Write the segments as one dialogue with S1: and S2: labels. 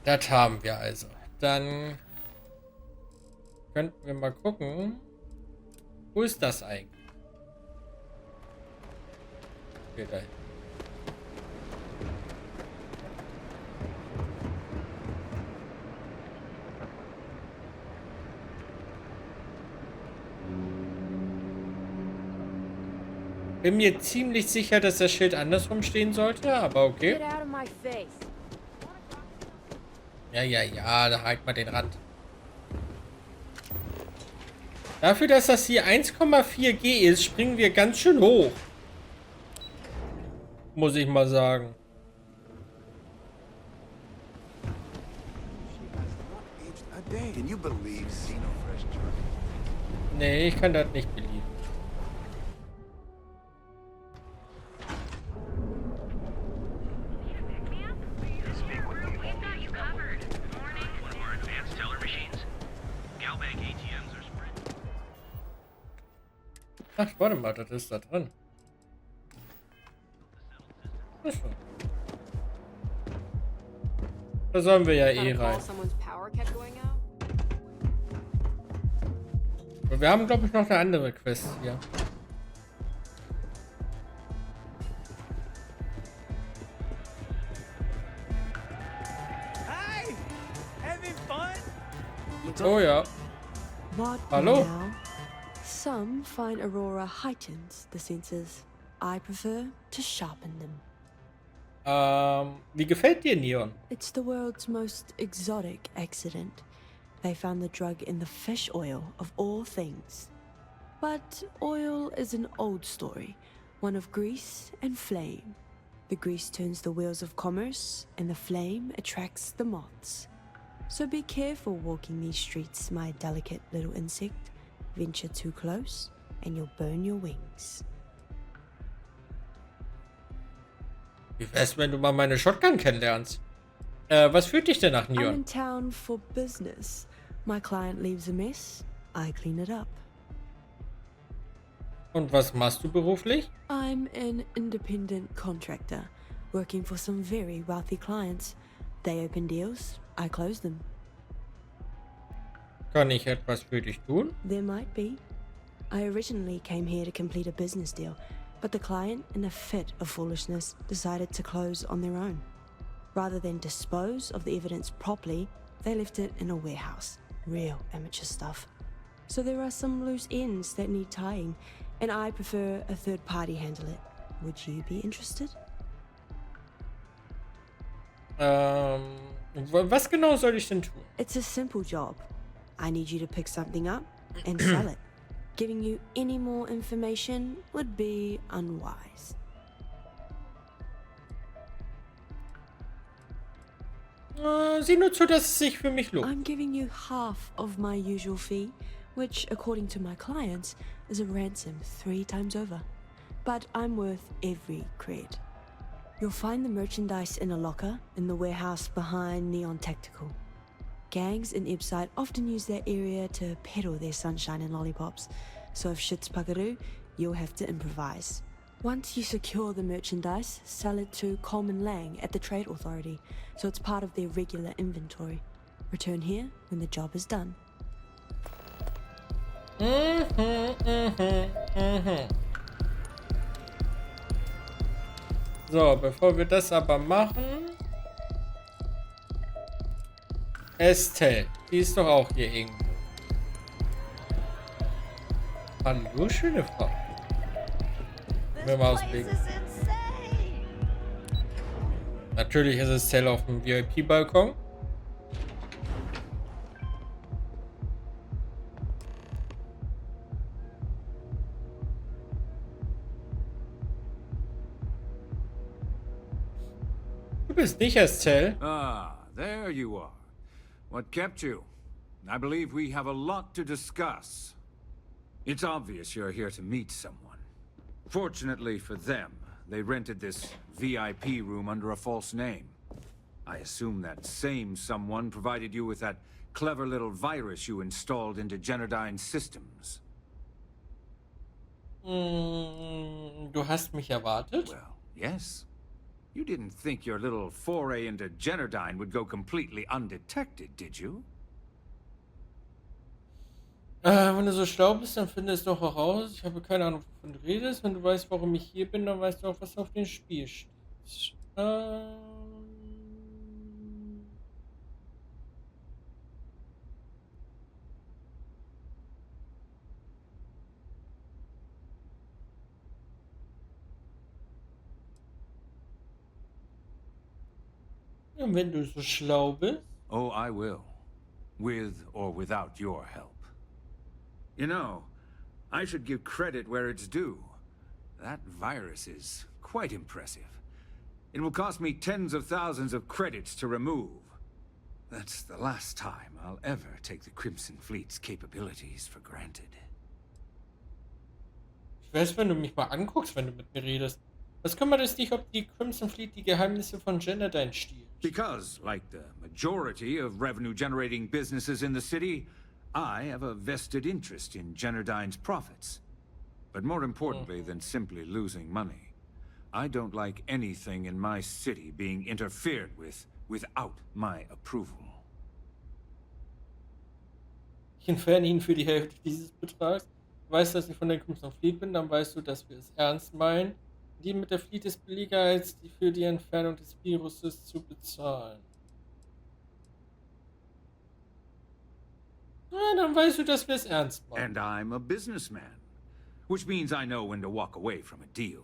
S1: das haben wir also. Dann könnten wir mal gucken. Wo ist das eigentlich? Okay, da. Bin mir ziemlich sicher, dass das Schild andersrum stehen sollte, aber okay.
S2: Get out of my face.
S1: Ja, da halt mal den Rand. Dafür, dass das hier 1,4 G ist, springen wir ganz schön hoch. Muss ich mal sagen. Nee, ich kann das nicht belieben. Ach, warte mal, das ist da drin. Achso. Da sollen wir ja eh rein. Aber wir haben, glaube ich, noch eine andere Quest hier. Oh ja. Hallo?
S2: Some find Aurora heightens the senses. I prefer to sharpen them.
S1: Wie gefällt dir Neon?
S2: It's the world's most exotic accident. They found the drug in the fish oil of all things. But oil is an old story, one of grease and flame. The grease turns the wheels of commerce, and the flame attracts the moths. So be careful walking these streets, my delicate little insect. Venture too close, and you'll burn your wings.
S1: Wie wär's, wenn du mal meine Shotgun kennenlernst? Was führt dich denn nach
S2: I'm
S1: Neon?
S2: in town for business. My client leaves a mess, I clean it up.
S1: Und was machst du beruflich?
S2: I'm an independent contractor, working for some very wealthy clients. They open deals, I close them.
S1: Kann ich etwas für dich tun?
S2: There might be. I originally came here to complete a business deal, but the client, in a fit of foolishness, decided to close on their own. Rather than dispose of the evidence properly, they left it in a warehouse. Real amateur stuff. So there are some loose ends that need tying, and I prefer a third party handle it. Would you be interested?
S1: Was genau soll ich denn tun?
S2: It's a simple job. I need you to pick something up and sell it. Giving you any more information would be unwise.
S1: Sieh nur zu, dass es sich für mich lohnt.
S2: I'm giving you half of my usual fee, which, according to my clients, is a ransom 3 times over. But I'm worth every cred. You'll find the merchandise in a locker in the warehouse behind Neon Tactical. Gangs in Ibside often use that area to peddle their sunshine and lollipops, so if shit's puckaroo, you'll have to improvise. Once you secure the merchandise, sell it to Coleman Lang at the Trade Authority, so it's part of their regular inventory. Return here when the job is done.
S1: So, bevor wir das aber machen... Estelle, die ist doch auch hier irgendwo. Hallo, schöne Frau. Wir mal auslegen. Natürlich ist Estelle auf dem VIP-Balkon. Du bist nicht Estelle.
S3: Ah, there you are. What kept you? I believe we have a lot to discuss. It's obvious you're here to meet someone. Fortunately for them, they rented this VIP room under a false name. I assume that same someone provided you with that clever little virus you installed into Genodyne's systems.
S1: Du hast mich erwartet?
S3: Well, yes. You didn't think your little foray into Generdyne would go completely undetected, did you?
S1: Wenn du so schlau bist, dann finde es doch heraus. Ich habe keine Ahnung, wovon du redest. Wenn du weißt, warum ich hier bin, dann weißt du auch, was auf dem Spiel steht. Und wenn du so schlau bist.
S3: Oh, I will. With or without your help. You know, I should give credit where it's due. That virus is quite impressive. It will cost me tens of thousands of credits to remove. That's the last time I'll ever take the Crimson Fleet's capabilities for granted.
S1: Ich weiß, wenn du mich mal anguckst, wenn du mit mir redest. Was kümmert es dich, ob die Crimson Fleet die Geheimnisse von Generdyne stiehlt?
S3: Because, like the majority of revenue-generating businesses in the city, I have a vested interest in Generdyne's profits. But more importantly than simply losing money, I don't like anything in my city being interfered with without my approval.
S1: Ich entferne ihn für die Hälfte dieses Betrags. Du weißt, dass ich von der Crimson Fleet bin, dann weißt du, dass wir es ernst meinen. Die mit der Fleet ist billiger, als die für die Entfernung des Viruses zu bezahlen. Na, dann weißt du, dass wir es ernst meinen.
S3: And I'm a businessman, which means I know when to walk away from a deal.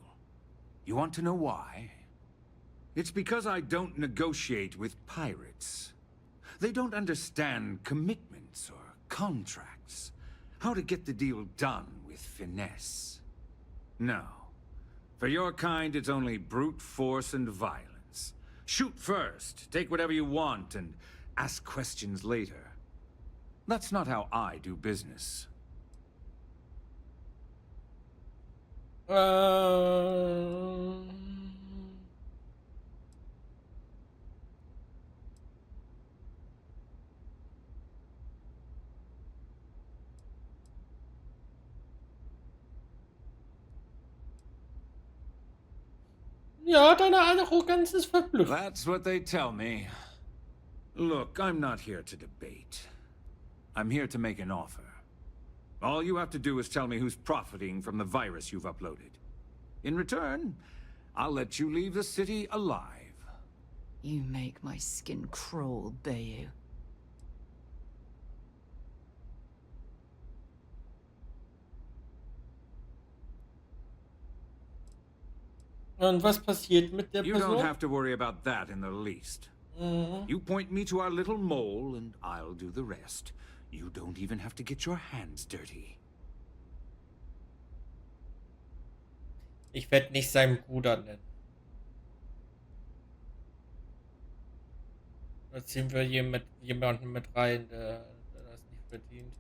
S3: You want to know why? It's because I don't negotiate with pirates. They don't understand commitments or contracts. How to get the deal done with finesse. No. For your kind, it's only brute force and violence. Shoot first, take whatever you want, and ask questions later. That's not how I do business.
S1: Ja, deine Arroganz ist verblüffend.
S3: That's what they tell me. Look, I'm not here to debate. I'm here to make an offer. All you have to do is tell me who's profiting from the virus you've uploaded. In return, I'll let you leave the city alive.
S4: You make my skin crawl, Bayou.
S1: Und was passiert mit der
S3: You don't
S1: Person?
S3: have to worry about that in the least. You point me to our little mole, and I'll do the rest. You don't even have to get your hands dirty.
S1: Ich werde nicht seinen Bruder nennen. Da ziehen wir jemanden mit rein, der das nicht verdient.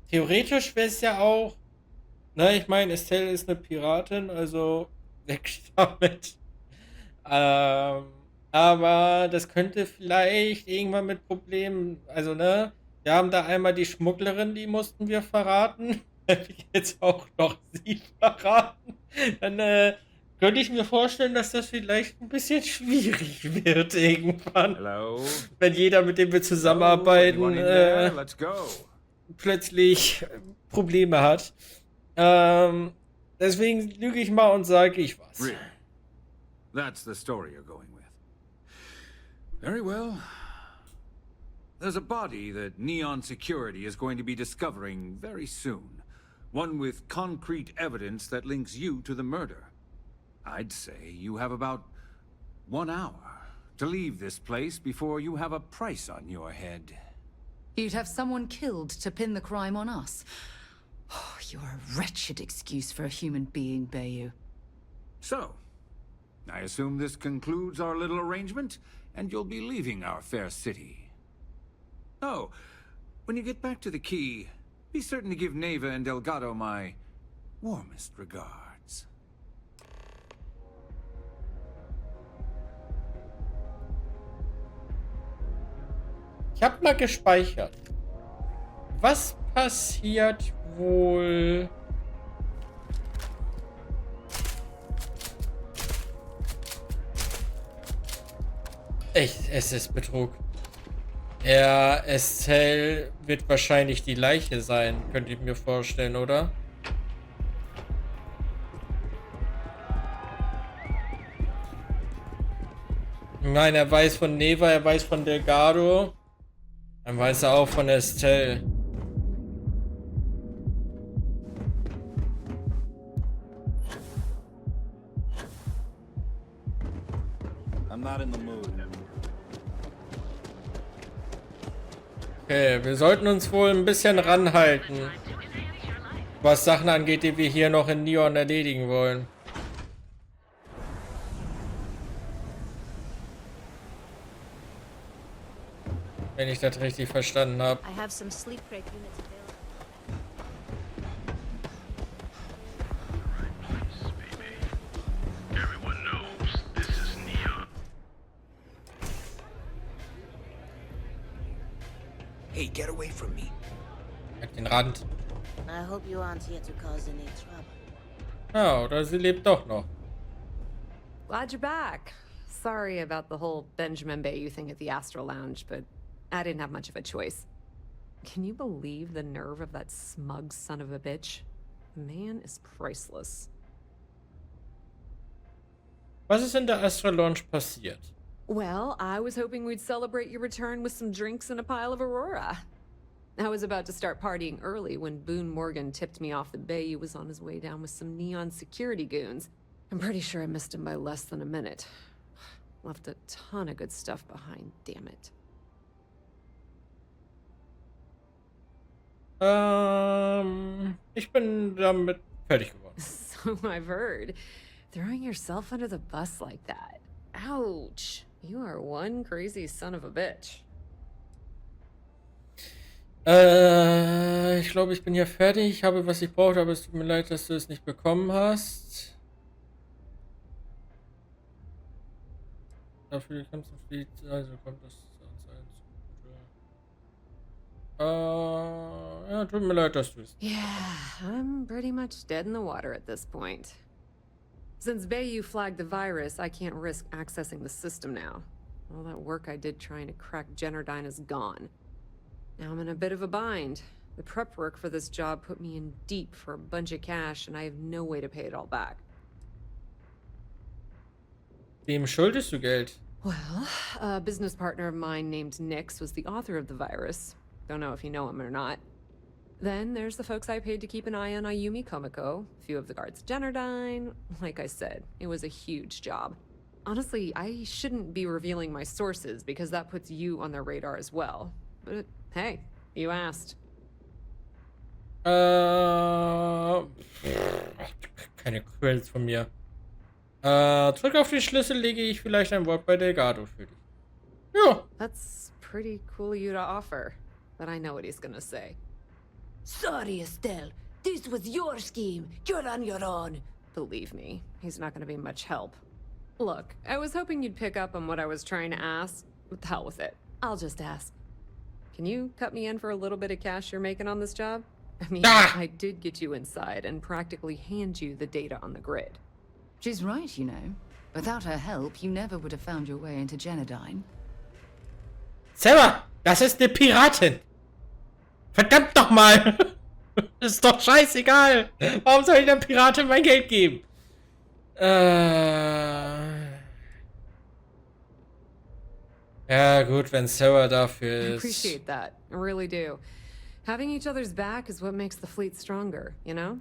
S1: Theoretisch wäre es ja auch. Na, ich meine, Estelle ist eine Piratin, also weg damit. Aber das könnte vielleicht irgendwann mit Problemen. Also, ne? Wir haben da einmal die Schmugglerin, die mussten wir verraten. Jetzt auch noch sie verraten. Dann könnte ich mir vorstellen, dass das vielleicht ein bisschen schwierig wird irgendwann.
S3: Hello?
S1: Wenn jeder, mit dem wir zusammenarbeiten,
S3: Anyone in there? Let's go.
S1: plötzlich Probleme hat. Deswegen lüge ich mal und sage ich was.
S3: Really? That's the story you're going with. Very well. There's a body that Neon Security is going to be discovering very soon. One with concrete evidence that links you to the murder. I'd say you have about 1 hour to leave this place before you have a price on your head.
S4: You'd have someone killed to pin the crime on us. Oh, you're a wretched excuse for a human being, Bayou.
S3: So, I assume this concludes our little arrangement, and you'll be leaving our fair city. Oh, when you get back to the key, be certain to give Neva and Delgado my warmest regards.
S1: Ich habe mal gespeichert. Was passiert, wohl... Echt, es ist Betrug. Ja, Estelle wird wahrscheinlich die Leiche sein, könnte ich mir vorstellen, oder? Nein, er weiß von Neva, er weiß von Delgado. Dann weiß er auch von Estelle.
S5: I'm not in the mood.
S1: Okay, wir sollten uns wohl ein bisschen ranhalten, was Sachen angeht, die wir hier noch in Neon erledigen wollen. Wenn ich das richtig verstanden habe.
S6: I have some sleep break units available.
S7: Everyone knows this is Neon.
S5: Hey, get away from me.
S1: Halt den Rand.
S6: I hope you aren't here to cause any trouble.
S1: Ja, oder sie lebt doch noch.
S8: Glad you're back. Sorry about the whole Benjamin Bayou thing at the Astral Lounge, but I didn't have much of a choice. Can you believe the nerve of that smug son of a bitch? The man is priceless.
S1: Was ist in der Astral Lounge passiert?
S8: Well, I was hoping we'd celebrate your return with some drinks and a pile of Aurora. I was about to start partying early when Boone Morgan tipped me off that Bayou was on his way down with some Neon security goons. I'm pretty sure I missed him by less than a minute. Left a ton of good stuff behind, damn it.
S1: Ich bin damit fertig geworden.
S8: So I've heard. Throwing yourself under the bus like that. Ouch. You are one crazy son of a bitch.
S1: Ich glaube, ich bin hier fertig. Ich habe, was ich brauche, aber es tut mir leid, dass du es nicht bekommen hast. Dafür kannst du fliehen, also kommt das uns eins. Ja, tut mir leid, dass du es.
S8: Yeah, I'm pretty much dead in the water at this point. Since Bayou flagged the virus, I can't risk accessing the system now. All that work I did trying to crack Generdyne is gone. Now I'm in a bit of a bind. The prep work for this job put me in deep for a bunch of cash, and I have no way to pay it all back.
S1: Wem schuldest du Geld?
S8: Well, a business partner of mine named Nix was the author of the virus. Don't know if you know him or not. Then there's the folks I paid to keep an eye on Ayumi Komiko, a few of the guards at Generdyne. Like I said, it was a huge job. Honestly, I shouldn't be revealing my sources because that puts you on their radar as well. But hey, you asked.
S1: Keine Quellen von mir. Drück auf den Schlüssel, lege ich vielleicht ein Wort bei Delgado für dich. Ja.
S8: That's pretty cool of you to offer, but I know what he's gonna say.
S2: Sorry, Estelle. This was your scheme. You're on your own.
S8: Believe me, he's not gonna be much help. Look, I was hoping you'd pick up on what I was trying to ask. What the hell with it? I'll just ask. Can you cut me in for a little bit of cash you're making on this job? I mean, I did get you inside and practically hand you the data on the grid.
S4: She's right, you know. Without her help, you never would have found your way into Generdyne.
S1: Sarah, das ist eine Piratin. Verdammt nochmal. Ist doch scheißegal. Warum soll ich der Piratin mein Geld geben? Ja, gut, wenn Sarah dafür
S8: I
S1: ist.
S8: appreciate that. I really do. Having each other's back is what makes the fleet stronger, you know?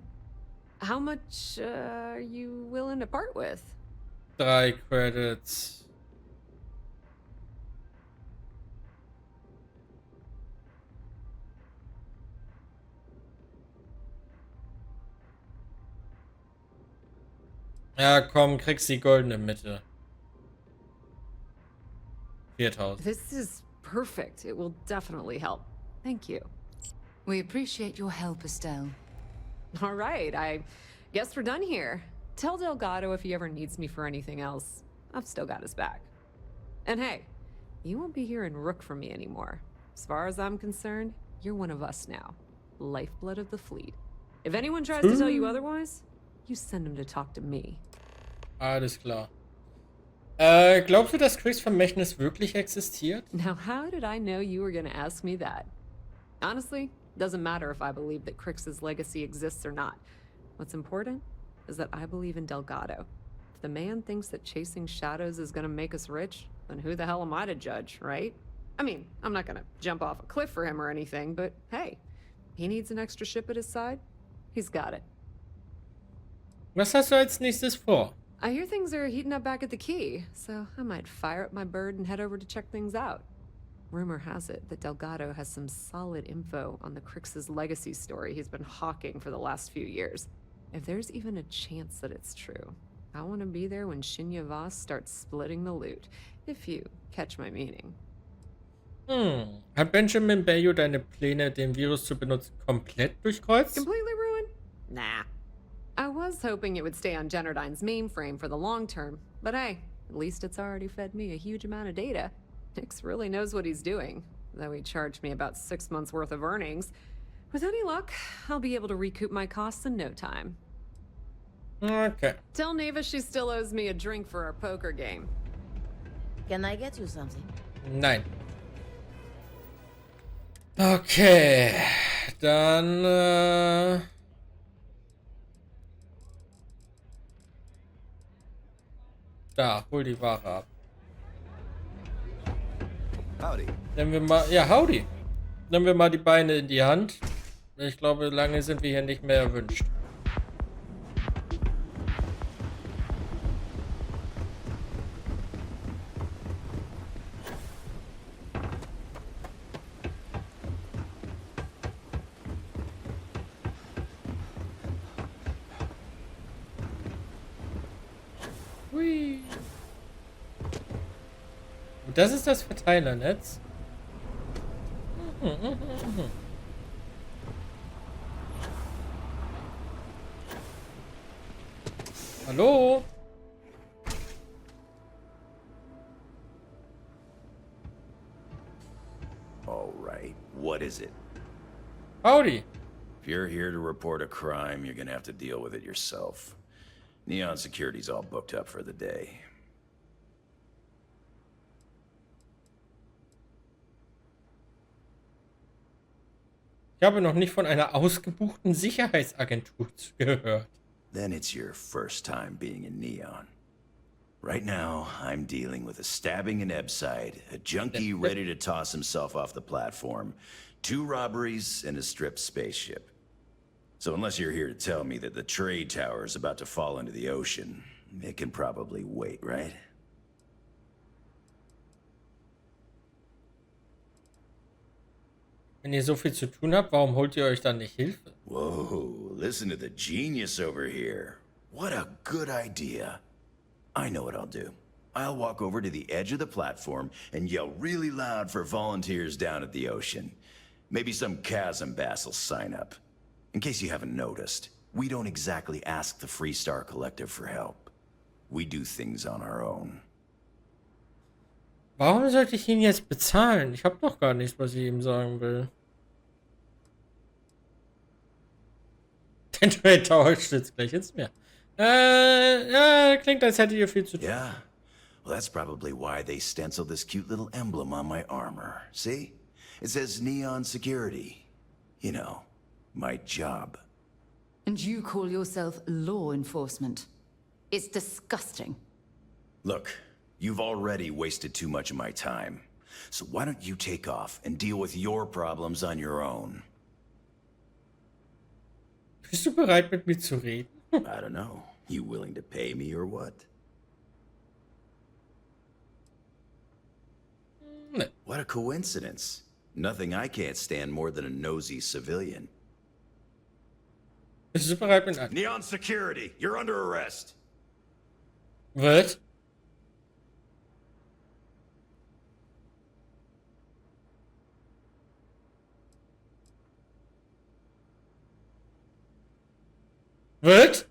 S8: How much are you willing to part with?
S1: 3 Credits. Ja, komm, kriegst die goldene Mitte. 4.000.
S8: This is perfect. It will definitely help. Thank you.
S4: We appreciate your help, Estelle.
S8: All right, I guess we're done here. Tell Delgado if he ever needs me for anything else. I've still got his back. And hey, you won't be hearing Rook from me anymore. As far as I'm concerned, you're one of us now. Lifeblood of the fleet. If anyone tries to tell you otherwise, you send them to talk to me.
S1: Alles klar. Glaubst du, dass Cricks Vermächtnis wirklich existiert?
S8: Now, how did I know you were gonna ask me that? Honestly, doesn't matter if I believe that Crix's legacy exists or not. What's important is that I believe in Delgado. If the man thinks that chasing shadows is gonna make us rich, then who the hell am I to judge, right? I mean, I'm not gonna jump off a cliff for him or anything, but hey, he needs an extra ship at his side. He's got it.
S1: Was hast du als nächstes vor?
S8: I hear things are heating up back at the Key, so I might fire up my bird and head over to check things out. Rumor has it that Delgado has some solid info on the Crix's legacy story he's been hawking for the last few years. If there's even a chance that it's true, I want to be there when Shinya Voss starts splitting the loot, if you catch my meaning.
S1: Hat Benjamin Bayo deine Pläne, den Virus zu benutzen, komplett durchkreuzt?
S8: Completely ruined? Nah. I was hoping it would stay on Generdyne's mainframe for the long term, but hey, at least it's already fed me a huge amount of data. Nix really knows what he's doing, though he charged me about 6 months worth of earnings. With any luck, I'll be able to recoup my costs in no time.
S1: Okay.
S8: Tell Neva she still owes me a drink for our poker game.
S6: Can I get you something?
S1: Nein. Okay. Dann, da, hol die Ware ab.
S5: Howdy.
S1: Nehmen wir mal, ja, howdy. Nehmen wir mal die Beine in die Hand. Ich glaube, lange sind wir hier nicht mehr erwünscht. Hui. Und das ist das Verteilernetz. Hallo?
S5: All right, what is it?
S1: Howdy.
S5: If you're here to report a crime, you're gonna have to deal with it yourself. Neon Security's all booked up for the day.
S1: Ich habe noch nicht von einer ausgebuchten Sicherheitsagentur gehört.
S5: Then it's your first time being in Neon. Right now, I'm dealing with a stabbing in Ebside, a junkie ready to toss himself off the platform, 2 robberies, and a stripped spaceship. So unless you're here to tell me that the trade tower is about to fall into the ocean, it can probably wait, right?
S1: Wenn ihr so viel zu tun habt, warum holt ihr euch dann nicht Hilfe?
S5: Whoa, listen to the genius over here. What a good idea. I know what I'll do. I'll walk over to the edge of the platform and yell really loud for volunteers down at the ocean. Maybe some chasm bass will sign up. In case you haven't noticed, we don't exactly ask the Freestar Collective for help. We do things on our own.
S1: Warum sollte ich ihn jetzt bezahlen? Ich habe doch gar nichts, was ich ihm sagen will. Der Trade Tower stürzt gleich ins Meer. Ja, klingt, als hättet ihr viel zu tun.
S5: Yeah? Well, that's probably why they stenciled this cute little emblem on my armor. See? It says Neon Security. You know, my job.
S4: And you call yourself law enforcement? It's disgusting.
S5: Look, you've already wasted too much of my time. So why don't you take off and deal with your problems on your own?
S1: Bist du bereit, mit mir zu reden?
S5: I don't know. You willing to pay me or what?
S1: Ne.
S5: What a coincidence. Nothing I can't stand more than a nosy civilian.
S1: Bist du bereit, mit...
S5: Neon Security, you're under arrest.
S1: Was? Was?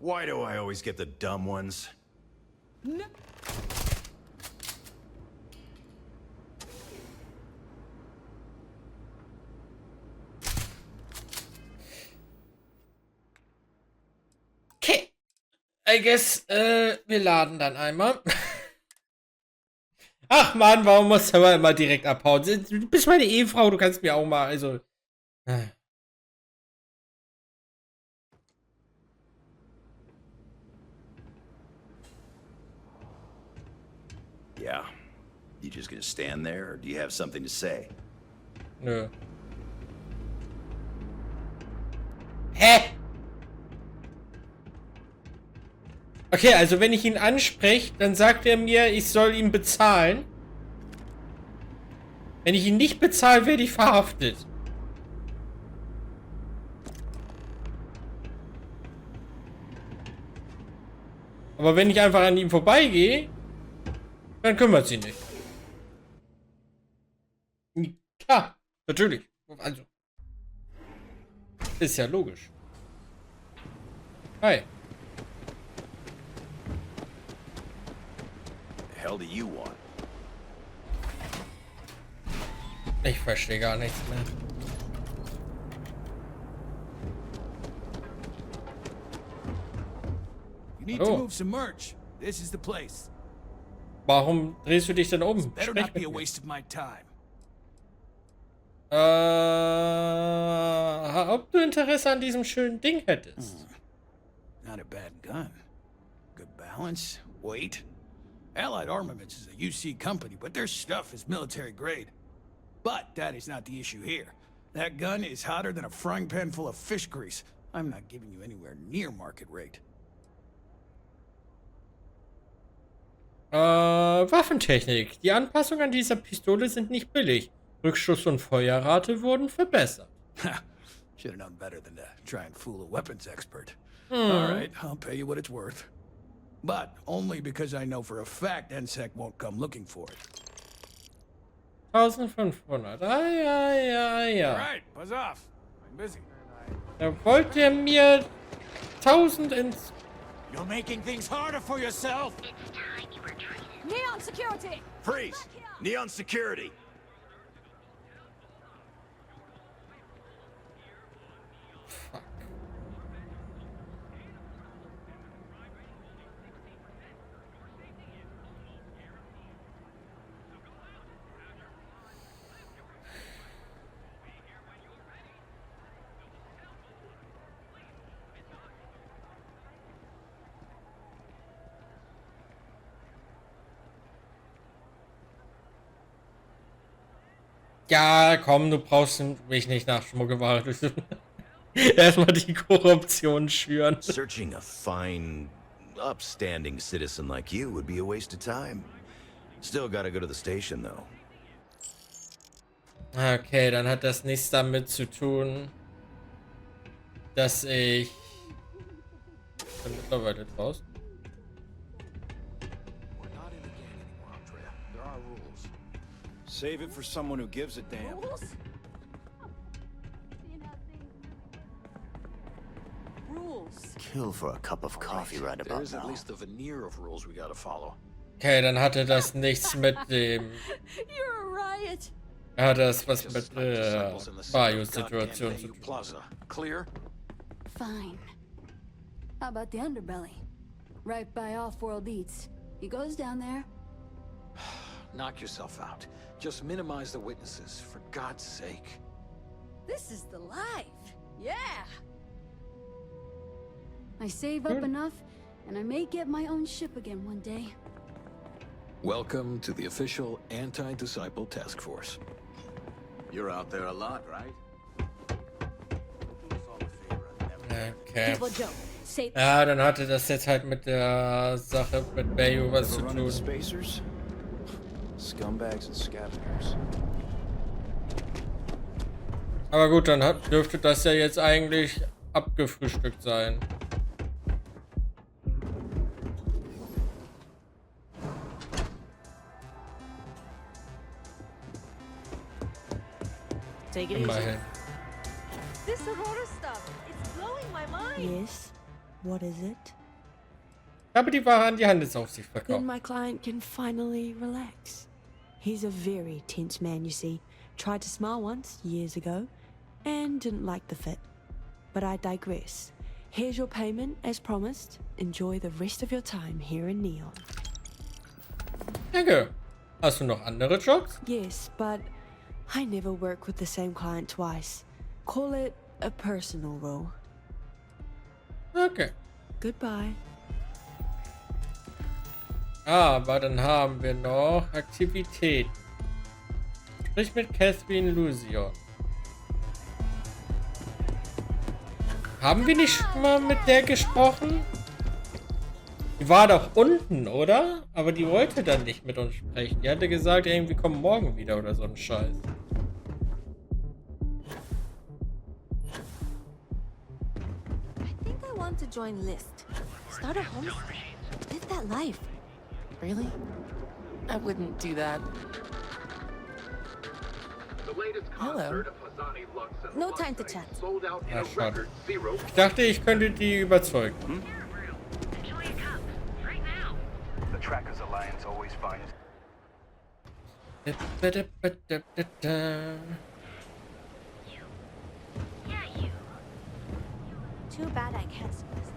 S5: Why do I always get the dumb ones?
S1: Okay. I guess, wir laden dann einmal. Ach Mann, warum muss er immer direkt abhauen? Du bist meine Ehefrau, du kannst mir auch mal, also.
S5: Yeah. You just gonna stand there, or do you have something to say?
S1: Nö. Hä? Okay, also wenn ich ihn anspreche, dann sagt er mir, ich soll ihn bezahlen. Wenn ich ihn nicht bezahle, werde ich verhaftet. Aber wenn ich einfach an ihm vorbeigehe, dann kümmert sie nicht. Klar, natürlich. Also. Ist ja logisch. Hi.
S5: The hell do you want?
S1: Ich verstehe gar nichts mehr.
S9: You need to move some merch. This is the place.
S1: Warum drehst du dich denn um?
S9: Better
S1: Sprech
S9: not be
S1: mit
S9: a
S1: mir.
S9: waste of my time.
S1: Ob du Interesse an diesem schönen Ding hättest?
S9: Not a bad gun. Good balance, weight. Allied Armaments is a UC company, but their stuff is military grade. But that is not the issue here. That gun is hotter than a frying pan full of fish grease. I'm not giving you anywhere near market rate.
S1: Waffentechnik. Die Anpassungen an dieser Pistole sind nicht billig. Rückschuss und Feuerrate wurden verbessert.
S9: Should have known better than to try and fool a weapons expert. All right, I'll pay you what it's worth. But only because I know for a fact NSEC won't come looking for it.
S1: 1500. Ja.
S9: All right, buzz off. I'm busy.
S1: Da wollte er mir 1000 ins...
S9: You're making things harder for yourself.
S2: Neon security!
S5: Freeze! Neon security!
S1: Fuck. Ja, komm, du brauchst mich nicht nach Schmuggelware. Erstmal die Korruption schüren.
S5: Searching a fine, upstanding citizen like you would be a waste of time. Still gotta go to the station, though.
S1: Okay, dann hat das nichts damit zu tun, dass ich... Ich bin mittlerweile draußen.
S10: Save it for someone who gives a damn.
S2: Rules.
S11: Kill for a cup of coffee right about
S10: There's at
S11: now.
S10: least a veneer of rules we gotta follow.
S1: Okay, dann hatte das nichts mit dem...
S2: You're a riot.
S1: Hat das was mit
S10: Just like
S1: der
S10: disciples in the center of
S1: Bayou-Situation
S10: goddamn
S1: zu
S10: Bayou
S1: tun.
S10: Plaza. Clear?
S12: Fine. How about the underbelly? Right by Off-World Eats. He goes down there.
S10: Knock yourself out. Just minimize the witnesses, for God's sake.
S12: This is the life. Yeah. I save up enough, and I may get my own ship again one day.
S10: Welcome to the official Anti-Disciple Task Force.
S11: You're out there a lot, right?
S1: Okay.
S12: People joke. Say
S1: Ja, dann hatte das jetzt halt mit der Sache mit Bayou was zu
S10: Ever run into
S1: tun.
S10: spacers? Scumbags and scavengers.
S1: Aber gut, dann dürfte das ja jetzt eigentlich abgefrühstückt sein.
S2: Take it easy.
S1: Immerhin.
S6: This Aurora stuff, it's blowing my mind.
S2: Yes. What is it?
S1: Ich habe die Ware an die Handelsaufsicht
S2: Then
S1: verkauft.
S2: my client can finally relax. He's a very tense man, you see. Tried to smile once, years ago, and didn't like the fit. But I digress. Here's your payment, as promised. Enjoy the rest of your time here in Neon.
S1: Danke. Hast du noch andere Jobs?
S2: Yes, but I never work with the same client twice. Call it a personal rule.
S1: Okay.
S2: Goodbye.
S1: Aber dann haben wir noch Aktivitäten. Sprich mit Catherine Lusion. Haben wir nicht schon mal mit der gesprochen? Die war doch unten, oder? Aber die wollte dann nicht mit uns sprechen. Die hatte gesagt, irgendwie kommen morgen wieder oder so ein Scheiß.
S6: I think I want to join List. Start a home. Live that life.
S13: Really? I wouldn't do that. Hello.
S6: No time to chat.
S1: Ja, schade. Ich dachte, ich könnte die überzeugen.
S7: The Trackers Alliance always finds.
S6: Too bad I can't see this.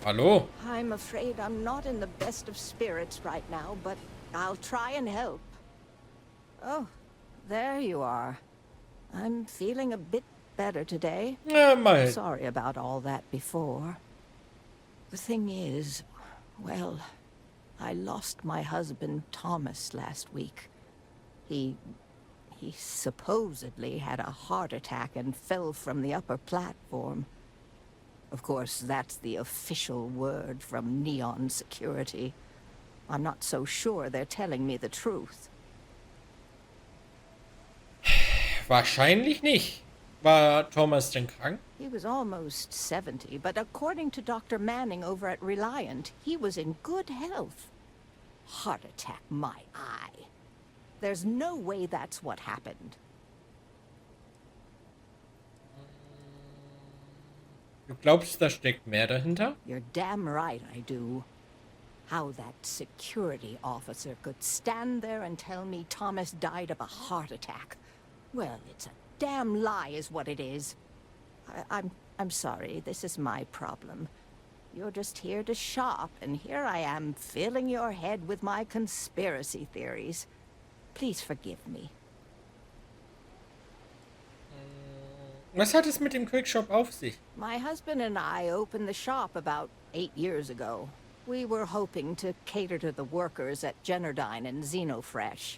S1: Hallo?
S14: I'm afraid I'm not in the best of spirits right now, but I'll try and help. Oh, there you are. I'm feeling a bit better today.
S1: Ja, mal.
S14: Sorry about all that before. The thing is, well, I lost my husband Thomas last week. He supposedly had a heart attack and fell from the upper platform. Of course, that's the official word from Neon Security. I'm not so sure they're telling me the truth.
S1: Wahrscheinlich nicht. War Thomas denn krank?
S14: He was almost 70, but according to Dr. Manning over at Reliant, he was in good health. Heart attack, my eye. There's no way that's what happened.
S1: Du glaubst, da steckt mehr dahinter?
S14: You're damn right I do. How that security officer could stand there and tell me Thomas died of a heart attack. Well, it's a damn lie is what it is. I'm sorry, this is my problem. You're just here to shop, and here I am filling your head with my conspiracy theories. Please forgive me.
S1: Was hat es mit dem Quickshop auf sich?
S14: My husband and I opened the shop about 8 years ago. We were hoping to cater to the workers at Generdyne and Xenofresh.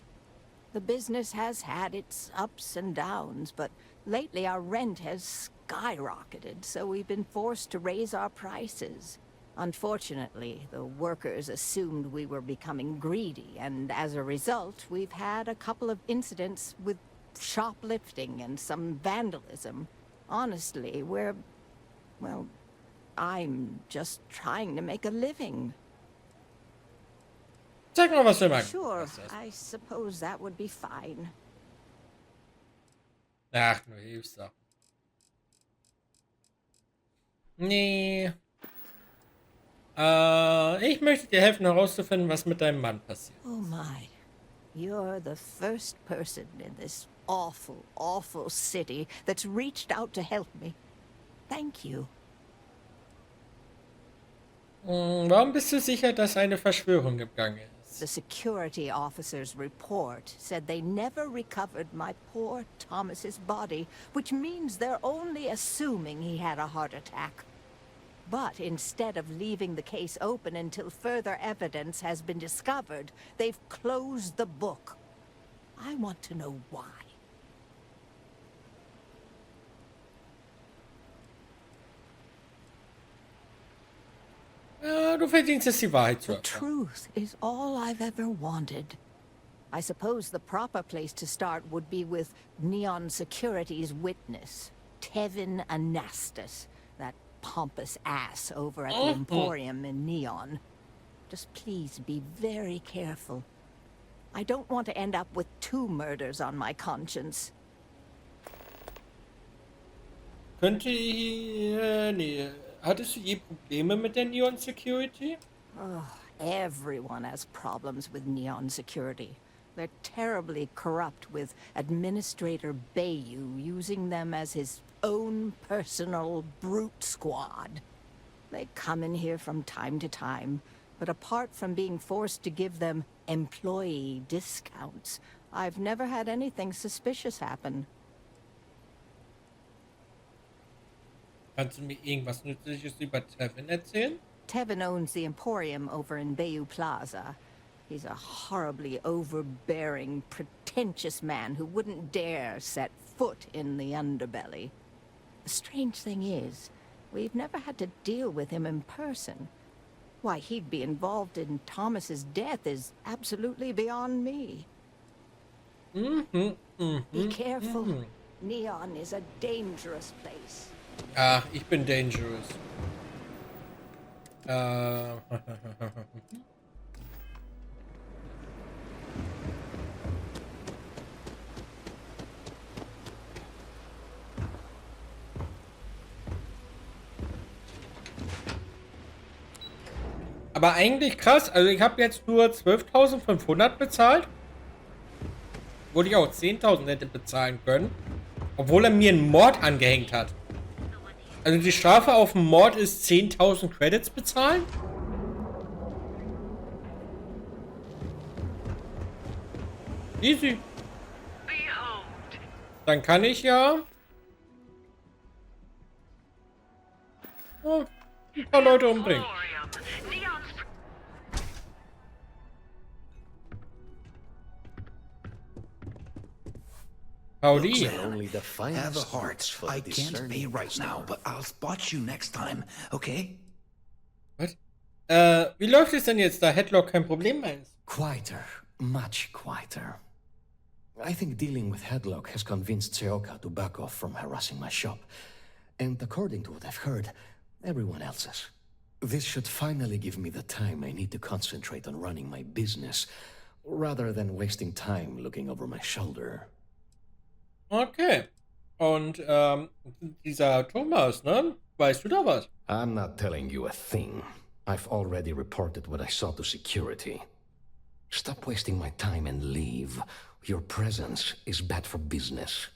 S14: The business has had its ups and downs, but lately our rent has skyrocketed, so we've been forced to raise our prices. Unfortunately, the workers assumed we were becoming greedy, and as a result, we've had a couple of incidents with shoplifting and some vandalism. Honestly, well, I'm just trying to make a living.
S1: Sag mal, was du magst.
S14: Sure, I suppose that would be fine.
S1: Ach, nur Hilfssachen. Nee. Ich möchte dir helfen, herauszufinden, was mit deinem Mann passiert.
S14: Oh my. You're the first person in this awful, awful city that's reached out to help me. Thank you.
S1: Warum bist du sicher, dass eine Verschwörung gegangen ist?
S14: The security officer's report said they never recovered my poor Thomas's body, which means they're only assuming he had a heart attack. But instead of leaving the case open until further evidence has been discovered, they've closed the book. I want to know why.
S1: Ja, du verdienst es, die Wahrheit zu
S14: The
S1: erfahren.
S14: truth is all I've ever wanted. I suppose the proper place to start would be with Neon Security's witness, Tevin Anastas, that pompous ass over at the Emporium in Neon. Just please be very careful. I don't want to end up with 2 murders on my conscience.
S1: Hattest du je Probleme mit der Neon Security?
S14: Oh, everyone has problems with Neon Security. They're terribly corrupt, with Administrator Bayou using them as his own personal brute squad. They come in here from time to time, but apart from being forced to give them employee discounts, I've never had anything suspicious happen.
S1: Kannst du mir irgendwas Nützliches über Tevin erzählen?
S14: Tevin owns the Emporium over in Bayou Plaza. He's a horribly overbearing, pretentious man who wouldn't dare set foot in the underbelly. The strange thing is, we've never had to deal with him in person. Why he'd be involved in Thomas's death is absolutely beyond me. Be careful. Neon is a dangerous place.
S1: Ach, ich bin dangerous. Aber eigentlich krass, also ich habe jetzt nur 12.500 bezahlt. Obwohl ich auch 10.000 hätte bezahlen können. Obwohl er mir einen Mord angehängt hat. Also die Strafe auf den Mord ist 10.000 Credits bezahlen? Easy. Dann kann ich ja ein paar Leute umbringen. Howdy.
S15: Only the finest have a heart. I can't pay right now, but I'll spot you next time, okay?
S1: Was? Wie läuft es denn jetzt, da Headlock kein Problem mehr ist?
S15: Quieter. Much quieter. I think dealing with Headlock has convinced Seoka to back off from harassing my shop. And according to what I've heard, everyone else's. This should finally give me the time I need to concentrate on running my business, rather than wasting time looking over my shoulder.
S1: Okay. Und dieser Thomas, ne? Weißt du da was?
S15: I'm not telling you a thing. I've already reported what I saw to security. Stop wasting my time and leave. Your presence is bad for business.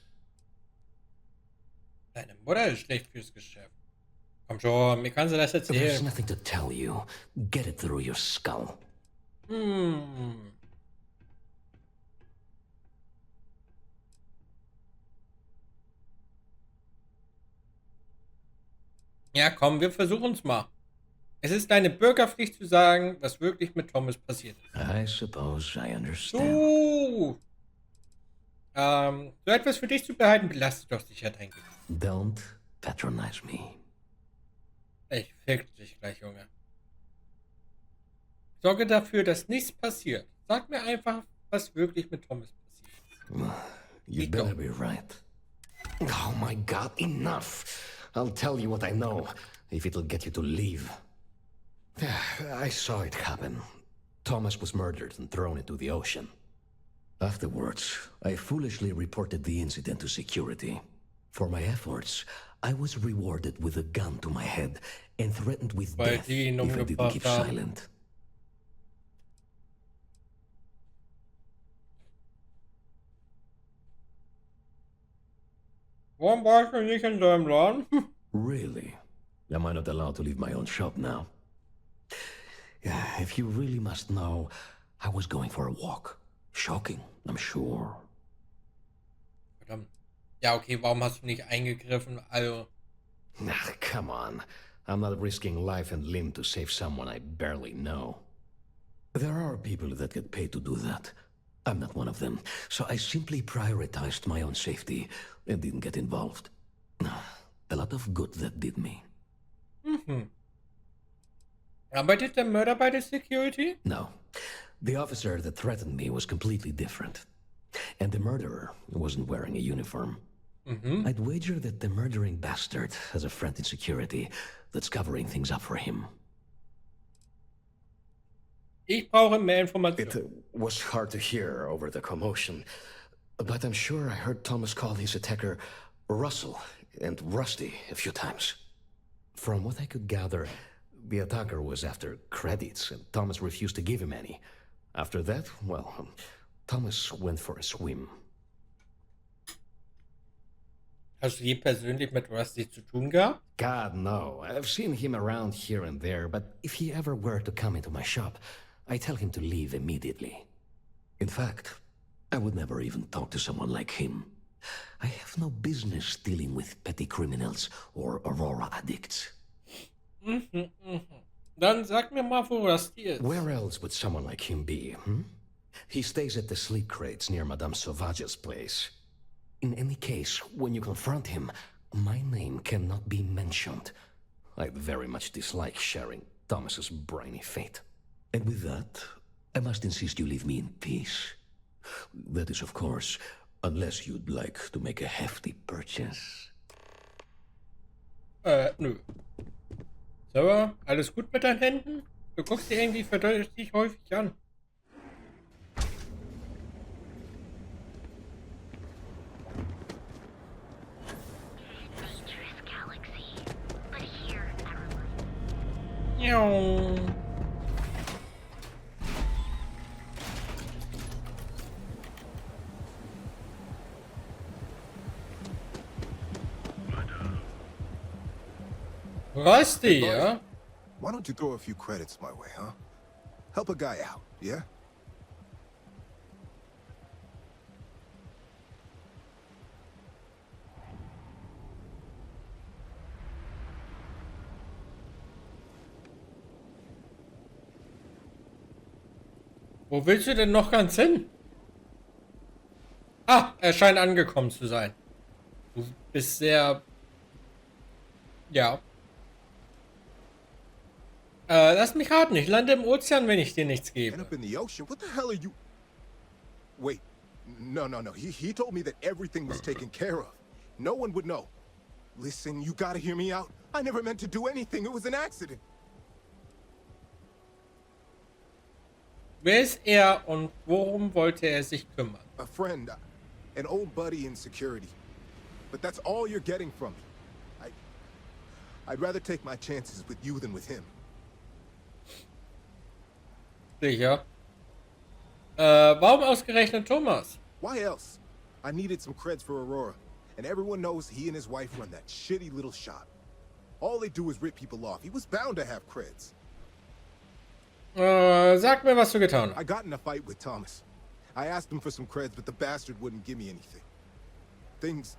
S1: Deine Mutter ist schlecht fürs Geschäft. Komm schon, mir kannst du das erzählen.
S15: There's nothing to tell you. Get it through your skull.
S1: Ja, komm, wir versuchen es mal. Es ist deine Bürgerpflicht zu sagen, was wirklich mit Thomas passiert ist.
S15: I suppose I understand.
S1: So etwas für dich zu behalten, belastet doch sicher dein Gewissen.
S15: Don't patronize me.
S1: Ich fick dich gleich, Junge. Sorge dafür, dass nichts passiert. Sag mir einfach, was wirklich mit Thomas passiert.
S15: You better be right. Oh my God, enough! I'll tell you what I know, if it'll get you to leave. I saw it happen. Thomas was murdered and thrown into the ocean. Afterwards, I foolishly reported the incident to security. For my efforts, I was rewarded with a gun to my head and threatened with death if I didn't keep silent.
S1: Warum warst du nicht in deinem Laden?
S15: Really? Am I not allowed to leave my own shop now? If you really must know, I was going for a walk. Shocking, I'm sure.
S1: Verdammt. Ja, okay, warum hast du nicht eingegriffen? Also...
S15: Come on. I'm not risking life and limb to save someone I barely know. There are people that get paid to do that. I'm not one of them, so I simply prioritized my own safety and didn't get involved. A lot of good that did me.
S1: Arbeitet der Mörder bei der Security?
S15: No. The officer that threatened me was completely different. And the murderer wasn't wearing a uniform. I'd wager that the murdering bastard has a friend in security that's covering things up for him.
S1: Ich brauche mehr Informationen.
S15: It was hard to hear over the commotion, but I'm sure I heard Thomas call his attacker Russell and Rusty a few times. From what I could gather, the attacker was after credits, and Thomas refused to give him any. After that, well, Thomas went for a swim.
S1: Hast du je persönlich mit Rusty zu tun gehabt?
S15: God, no. I've seen him around here and there, but if he ever were to come into my shop, I tell him to leave immediately. In fact, I would never even talk to someone like him. I have no business dealing with petty criminals or Aurora addicts.
S1: Dann sag mir mal, wo Rusty ist.
S15: Where else would someone like him be, hmm? He stays at the sleep crates near Madame Sauvage's place. In any case, when you confront him, my name cannot be mentioned. I'd very much dislike sharing Thomas's briny fate. And with that, I must insist you leave me in peace. That is, of course, unless you'd like to make a hefty purchase.
S1: Nö. So, alles gut mit deinen Händen? Du guckst dir irgendwie verdächtig häufig an. Ja. Rusty, yeah?
S16: Why don't you throw a few credits my way, huh? Help a guy out, yeah?
S1: Wo willst du denn noch ganz hin? Ah, er scheint angekommen zu sein. Du bist sehr... Ja. Lass mich raten, ich lande im Ozean, wenn ich dir nichts gebe.
S16: End up in the ocean? What the hell are you... Wait. No. He told me that everything was taken care of. No one would know. Listen, you gotta hear me out. I never meant to do anything. It was an accident.
S1: Wer ist er und worum wollte er sich kümmern?
S16: A friend. An old buddy in security. But that's all you're getting from me. I'd rather take my chances with you than with him.
S1: Sicher. Warum ausgerechnet Thomas?
S16: Why else? I needed some creds for Aurora, and everyone knows he and his wife run that shitty little shop. All they do is rip people off. He was bound to have creds.
S1: Sag mir, was du getan hast.
S16: I got in a fight with Thomas. I asked him for some creds, but the bastard wouldn't give me anything. Things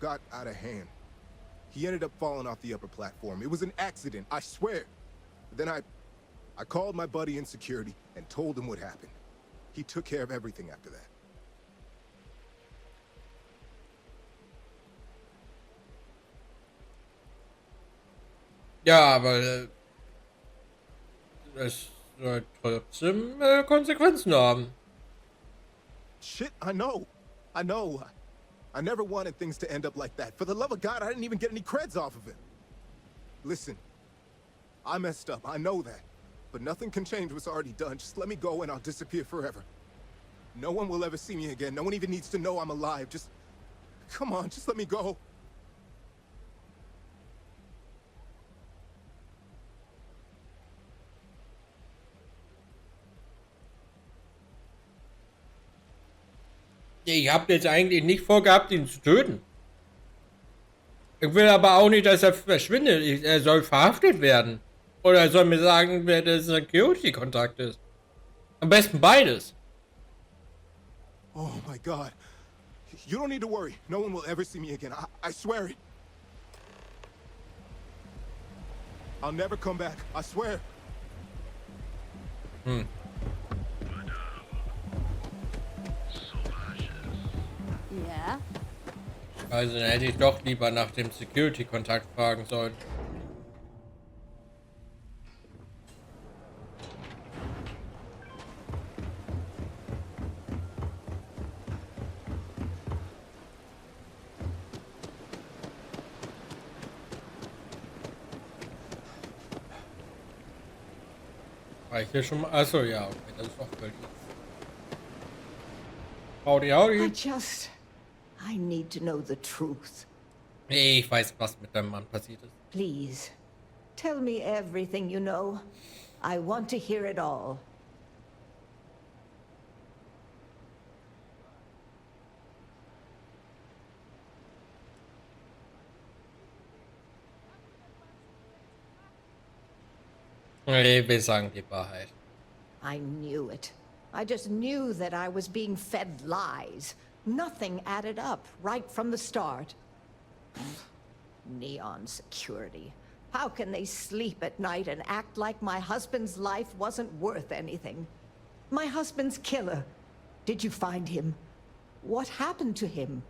S16: got out of hand. He ended up falling off the upper platform. It was an accident, I swear. Then I called my buddy in security and told him what happened. He took care of everything after that.
S1: Ja, aber es soll trotzdem Konsequenzen haben.
S16: Shit, I know. I never wanted things to end up like that. For the love of God, I didn't even get any creds off of it. Listen, I messed up, I know that. But nothing can change what's already done. Just let me go and I'll disappear forever. No one will ever see me again. No one even needs to know I'm alive. Just... come on, just let me go.
S1: Ich habe jetzt eigentlich nicht vorgehabt, ihn zu töten. Ich will aber auch nicht, dass er verschwindet. Er soll verhaftet werden. Oder er soll mir sagen, wer der Security-Kontakt ist. Am besten beides.
S16: Oh my God. You don't need to worry. No one will ever see me again. I swear it. I'll never come back. I swear.
S12: Yeah?
S1: Also dann hätte ich doch lieber nach dem Security-Kontakt fragen sollen. War ich hier schon mal? Achso, ja, okay, das ist auch völlig. Howdy, howdy.
S14: I need to know the truth.
S1: Nee, ich weiß, was mit deinem Mann passiert ist.
S14: Please, tell me everything you know. I want to hear it all.
S1: Nee, wir sagen die Wahrheit.
S14: I knew it. I just knew that I was being fed lies. Nothing added up right from the start. Neon security. How can they sleep at night and act like my husband's life wasn't worth anything? My husband's killer. Did you find him? What happened to him?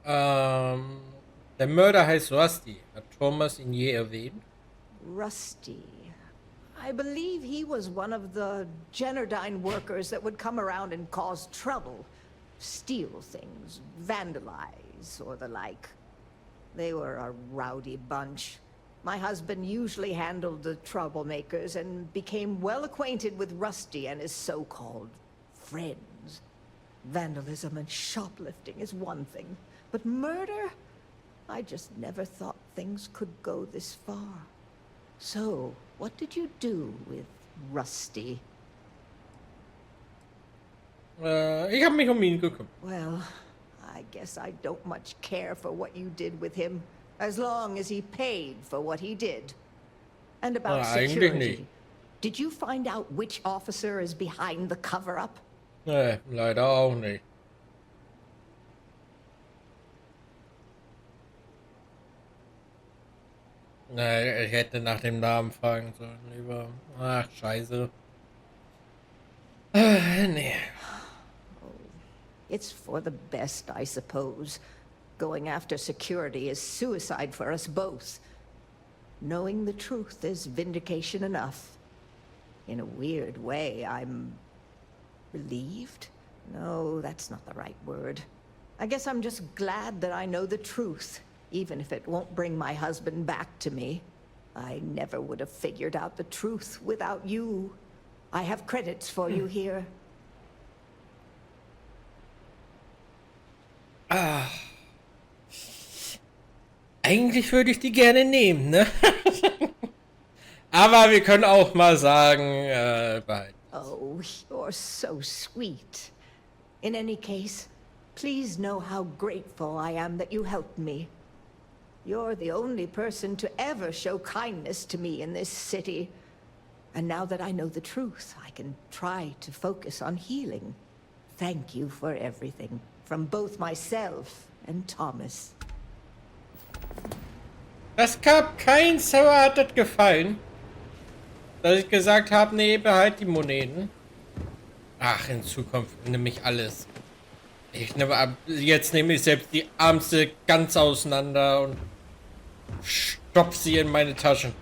S1: Der Mörder heißt Rusty. Hat Thomas ihn je erwähnt?
S14: Rusty. I believe he was one of the Generdyne workers that would come around and cause trouble. Steal things, vandalize, or the like. They were a rowdy bunch. My husband usually handled the troublemakers and became well acquainted with Rusty and his so-called friends. Vandalism and shoplifting is one thing, but murder? I just never thought things could go this far. So, what did you do with Rusty?
S1: Ich habe mich ihn gekümmert.
S14: Well, I guess I don't much care for what you did with him, as long as he paid for what he did. And about security. Did you find out which officer is behind the cover-up?
S1: Nee, leider auch nicht. Nee, ich hätte nach dem Namen fragen sollen, lieber. Ach, scheiße. Nee.
S14: It's for the best, I suppose. Going after security is suicide for us both. Knowing the truth is vindication enough. In a weird way, I'm relieved? No, that's not the right word. I guess I'm just glad that I know the truth, even if it won't bring my husband back to me. I never would have figured out the truth without you. I have credits for you here.
S1: Ah. Eigentlich würde ich die gerne nehmen, ne? Aber wir können auch mal sagen, behalten.
S14: Oh, you're so sweet. In any case, please know how grateful I am that you helped me. You're the only person to ever show kindness to me in this city. And now that I know the truth, I can try to focus on healing. Thank you for everything, from both myself and Thomas.
S1: Das gab kein Sauer hat das gefallen. Dass ich gesagt habe, nee, behalt die Moneten. Ach, in Zukunft nehme ich alles. Jetzt nehme ich selbst die Ärmste ganz auseinander und stopf sie in meine Taschen.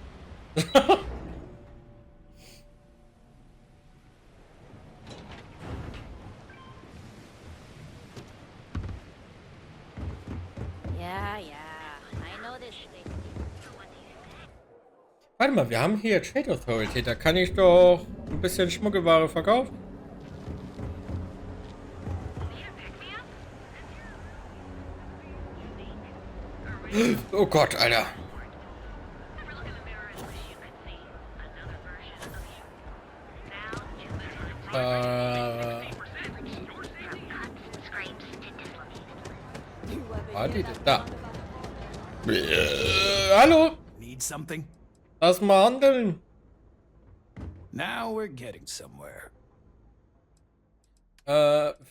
S1: Warte mal, wir haben hier Trade Authority. Da kann ich doch ein bisschen Schmuggelware verkaufen. Oh Gott, Alter. Warte, da. Hallo.
S9: Need something?
S1: Lass mal handeln.
S9: Now we're getting somewhere.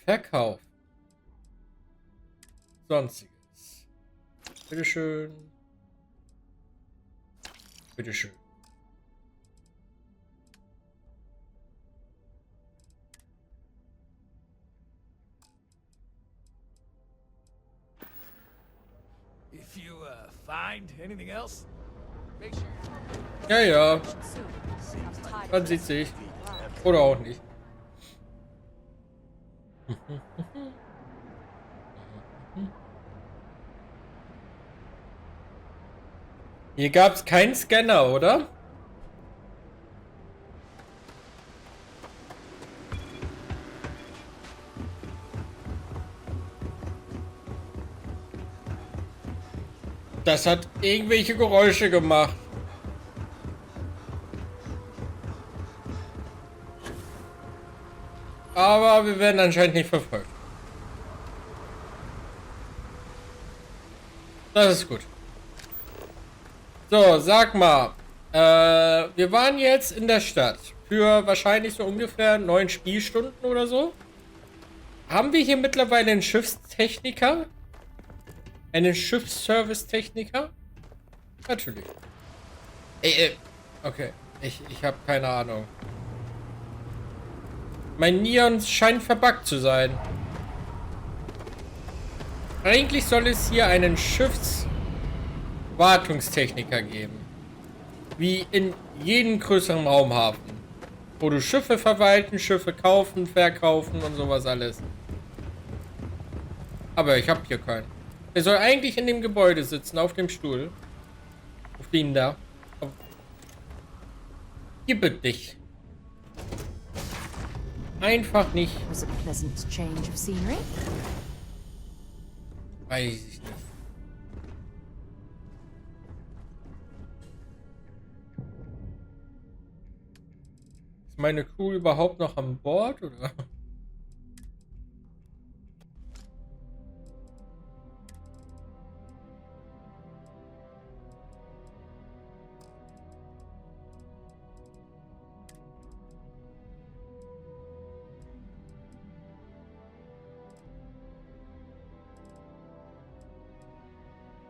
S1: Verkauf. Sonstiges. Bitteschön. Bitteschön.
S9: If you find anything else, make sure.
S1: Ja, ja. Man sieht sich. Oder auch nicht. Hier gab es keinen Scanner, oder? Das hat irgendwelche Geräusche gemacht. Aber wir werden anscheinend nicht verfolgt. Das ist gut. So, sag mal. Wir waren jetzt in der Stadt. Für wahrscheinlich so ungefähr 9 Spielstunden oder so. Haben wir hier mittlerweile einen Schiffstechniker? Einen Schiffsservice-Techniker? Natürlich. Okay. Ich habe keine Ahnung. Mein Neon scheint verbuggt zu sein. Eigentlich soll es hier einen Schiffswartungstechniker geben. Wie in jedem größeren Raumhafen. Wo du Schiffe verwalten, Schiffe kaufen, verkaufen und sowas alles. Aber ich habe hier keinen. Der soll eigentlich in dem Gebäude sitzen, auf dem Stuhl. Auf den da. Gib es dich. Einfach nicht.
S4: Was a pleasant change of scenery.
S1: Weiß ich nicht. Ist meine Crew überhaupt noch an Bord, oder?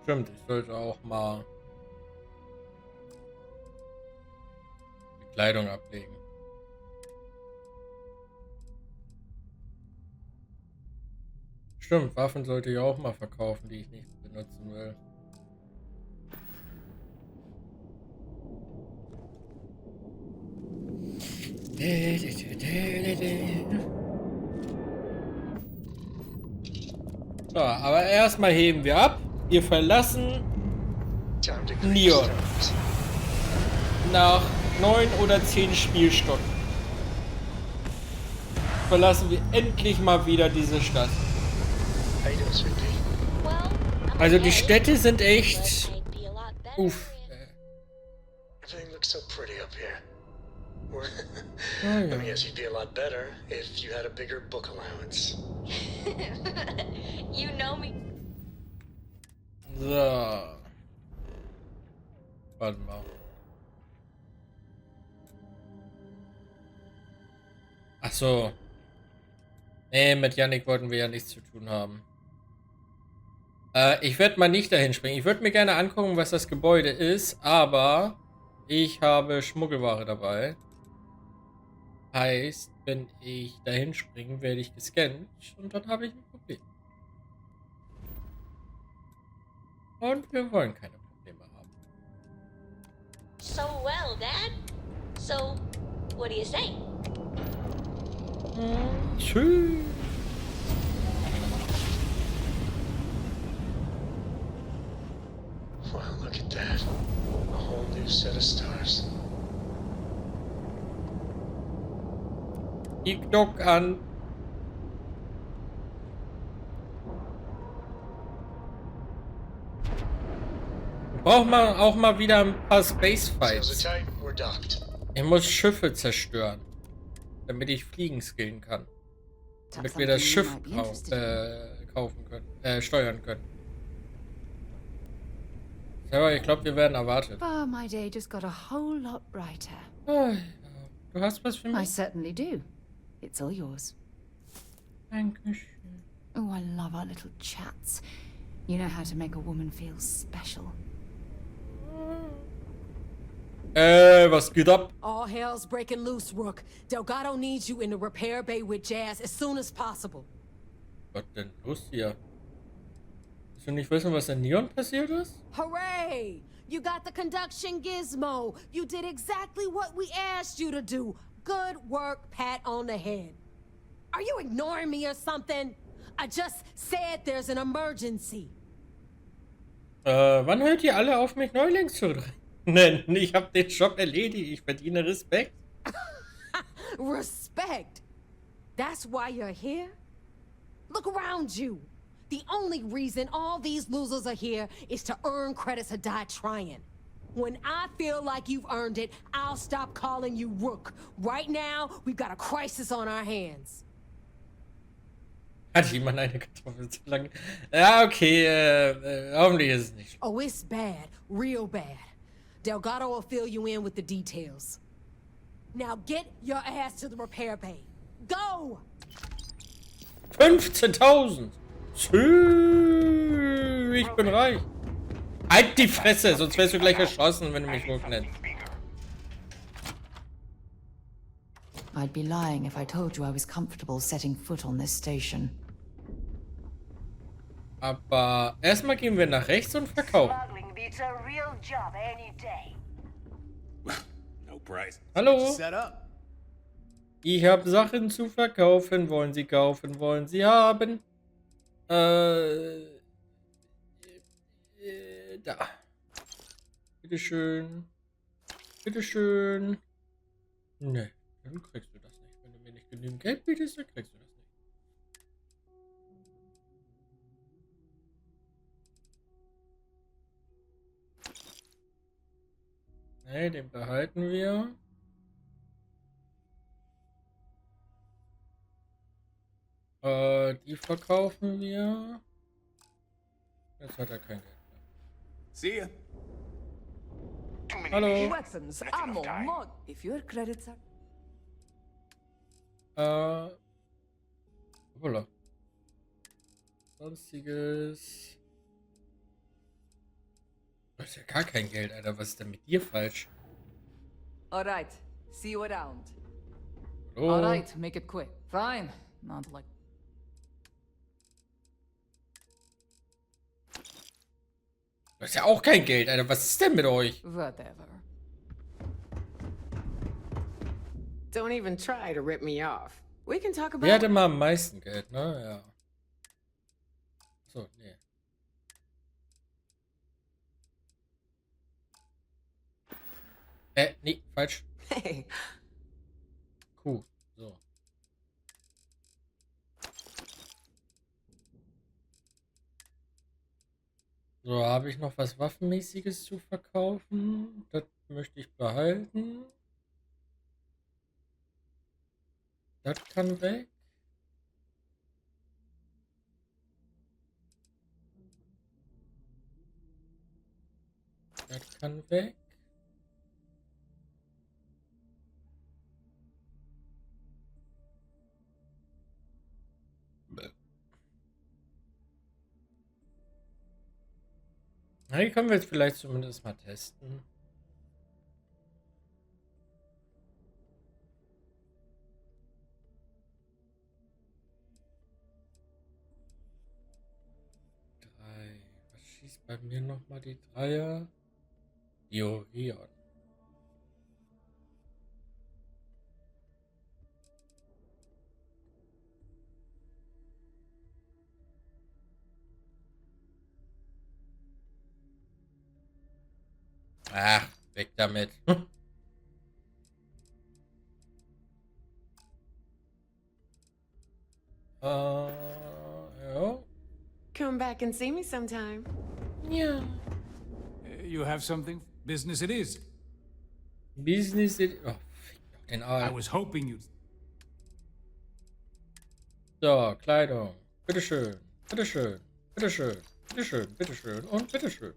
S1: Stimmt, ich sollte auch mal die Kleidung ablegen. Stimmt, Waffen sollte ich auch mal verkaufen, die ich nicht benutzen will. So, aber erstmal heben wir ab. Wir verlassen Neon nach 9 oder 10 Spielstunden. Verlassen wir endlich mal wieder diese Stadt. Also die Städte sind echt... Uff. Oh, ja.
S17: I mean, yes, you'd be a lot better if you had a bigger book allowance.
S6: You know me.
S1: So. Warte mal. Ach so. Nee, mit Yannick wollten wir ja nichts zu tun haben. Ich werde mal nicht dahin springen. Ich würde mir gerne angucken, was das Gebäude ist, aber ich habe Schmuggelware dabei. Heißt, wenn ich dahin springe, werde ich gescannt und dann habe ich ein Problem. Und wir wollen keine Probleme haben.
S6: So well, Dad. So, what do you say?
S1: Tschüss.
S17: Wow, look at that. A whole new set of stars.
S1: Ich dock an. Braucht man auch mal wieder ein paar Space Fights. Ich muss Schiffe zerstören, damit ich fliegen skillen kann. Damit wir das Schiff kaufen können, steuern können. Ja, ich glaube, wir werden erwartet.
S4: Oh, my day just got a whole lot brighter.
S1: Oh, ja. Du hast was für mich?
S4: I certainly do. It's all yours.
S1: Dankeschön.
S4: Oh, I love our little chats. You know how to make a woman feel special.
S1: Was geht ab?
S18: All hell's breaking loose, Rook. Delgado needs you in the repair bay with Jazz as soon as possible.
S1: Was denn los hier? Willst du nicht wissen, was in Neon passiert ist?
S18: Hooray! You got the conduction gizmo. You did exactly what we asked you to do. Good work, pat on the head. Are you ignoring me or something? I just said there's an emergency.
S1: Wann hört ihr alle auf, mich Neuling zu nennen? Ich habe den Job erledigt. Ich verdiene Respekt.
S18: Respect? That's why you're here? Look around you. The only reason all these losers are here is to earn credits or die trying. When I feel like you've earned it, I'll stop calling you Rook. Right now, we've got a crisis on our hands.
S1: Hat jemand eine Kartoffel zu lang? Ja, okay, hoffentlich ist es nicht.
S18: Oh, it's bad. Real bad. Delgado will fill you in with the details. Now get your ass to the repair bay. Go!
S1: 15.000! Ich bin reich. Halt die Fresse, sonst wärst du gleich erschossen, wenn du mich Rook nennst.
S4: I'd be lying if I told you I was comfortable setting foot on this station.
S1: Aber erstmal gehen wir nach rechts und verkaufen. Hallo? Ich habe Sachen zu verkaufen. Wollen Sie kaufen? Wollen Sie haben? Da. Bitteschön. Bitteschön. Ne, dann kriegst du das nicht. Wenn du mir nicht genügend Geld bietest, dann kriegst du das nicht. Ne, den behalten wir. Die verkaufen wir. Jetzt hat er kein Geld mehr.
S11: See ya.
S1: Hallo.
S13: Weapons, ammo, mod. If your credits are...
S1: Holla. Sonstiges. Das ist ja gar kein Geld, Alter. Was ist denn mit dir falsch?
S13: Alright, see you around.
S1: Hallo.
S13: Alright, make it quick. Fine, not like...
S1: Das ist ja auch kein Geld, Alter. Was ist denn mit euch?
S13: Whatever.
S19: Don't even try to rip me off. We can talk about...
S1: Wer hatte mal am meisten Geld, ne? Ja. So, nee. Nee, falsch.
S19: Hey.
S1: Cool. So. So, habe ich noch was Waffenmäßiges zu verkaufen? Das möchte ich behalten. Das kann weg. Das kann weg. Na, die können wir jetzt vielleicht zumindest mal testen. Was schießt bei mir nochmal die Dreier? Die Orion. Ach, weg damit. Ja.
S19: Come back and see me sometime.
S1: Yeah.
S9: You have something? Business it is.
S1: Business it... Oh, fick doch den Arsch.
S9: I was hoping you'd...
S1: So, Kleidung. Bitteschön. Bitteschön. Bitteschön. Bitteschön. Bitteschön. Und bitteschön.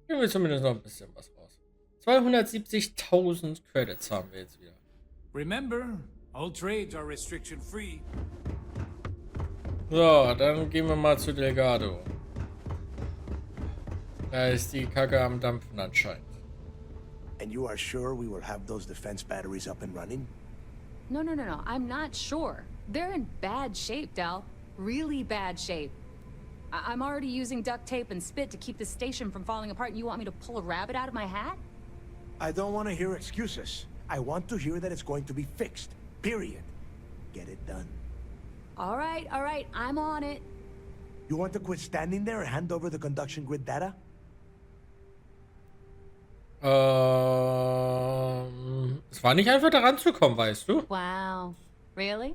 S1: Hier will zumindest noch ein bisschen was raus. 270.000 Credits haben wir jetzt wieder.
S9: Remember, all trades are restriction free.
S1: So, dann gehen wir mal zu Delgado. Da ist die Kacke am Dampfen anscheinend.
S20: And you are sure we will have those defense batteries up and running?
S4: No, I'm not sure. They're in bad shape, Del. Really bad shape. I'm already using duct tape and spit to keep the station from falling apart, and you want me to pull a rabbit out of my hat?
S20: I don't want to hear excuses. I want to hear that it's going to be fixed. Period. Get it done.
S4: All right, I'm on it.
S20: You want to quit standing there and hand over the conduction grid data?
S1: Es war nicht einfach daran zu kommen, weißt du?
S4: Wow. Really?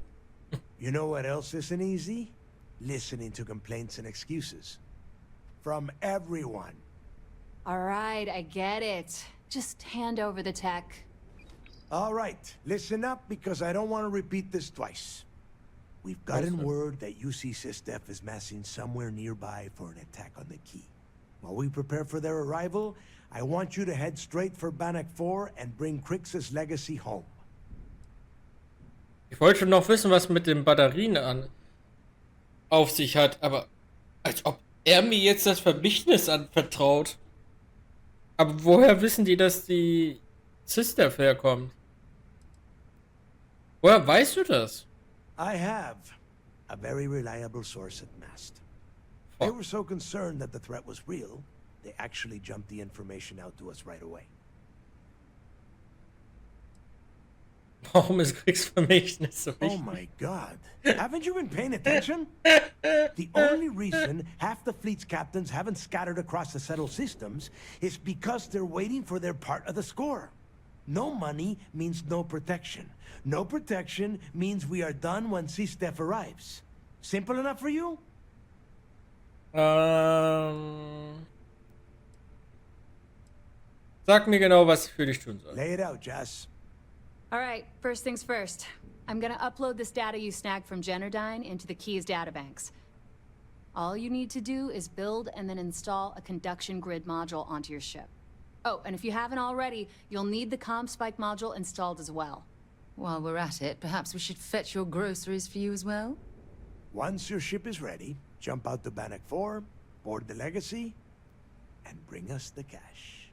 S20: You know what else isn't easy? listening to complaints and excuses. From everyone.
S4: All right, I get it. Just hand over the tech.
S20: All right, listen up because I don't want to repeat this twice. We've gotten word that UC SysDef is massing somewhere nearby for an attack on the key. While we prepare for their arrival, I want you to head straight for Bannock 4 and bring Crix's legacy home.
S1: Ich wollte noch wissen, was mit den Batterien auf sich hat, aber als ob er mir jetzt das Vermächtnis anvertraut. Aber woher wissen die, dass die SysDef herkommt? Woher weißt du das?
S20: I have a very reliable source at Mast. They were so concerned that the threat was real, they actually jumped the information out to us right away.
S1: Warum ist Kriegsvermächtnis so wichtig?
S20: Oh my god. Haven't you been paying attention? The only reason half the fleet's captains haven't scattered across the settled systems is because they're waiting for their part of the score. No money means no protection. No protection means we are done when SysDef arrives. Simple enough for you?
S1: Sag mir genau, was ich für dich tun soll.
S20: Lay it out, Jess.
S4: All right, first things first. I'm gonna upload this data you snagged from Generdyne into the Keys databanks. All you need to do is build and then install a conduction grid module onto your ship. Oh, and if you haven't already, you'll need the comm spike module installed as well.
S13: While we're at it, perhaps we should fetch your groceries for you as well?
S20: Once your ship is ready, jump out to Bannock 4, board the Legacy, and bring us the cash.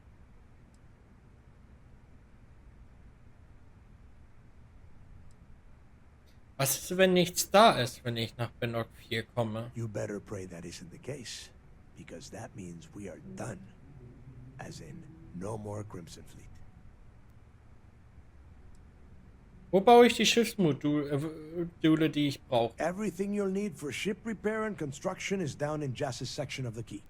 S1: Was ist, wenn nichts da ist, wenn ich nach Bannock 4 komme?
S20: You better pray that isn't the case, because that means we are done. As in, no more Crimson Fleet.
S1: Wo baue ich die Schiffsmodule, die ich brauche?
S20: Everything you'll need for ship repair and construction is down in Jass's section of the key.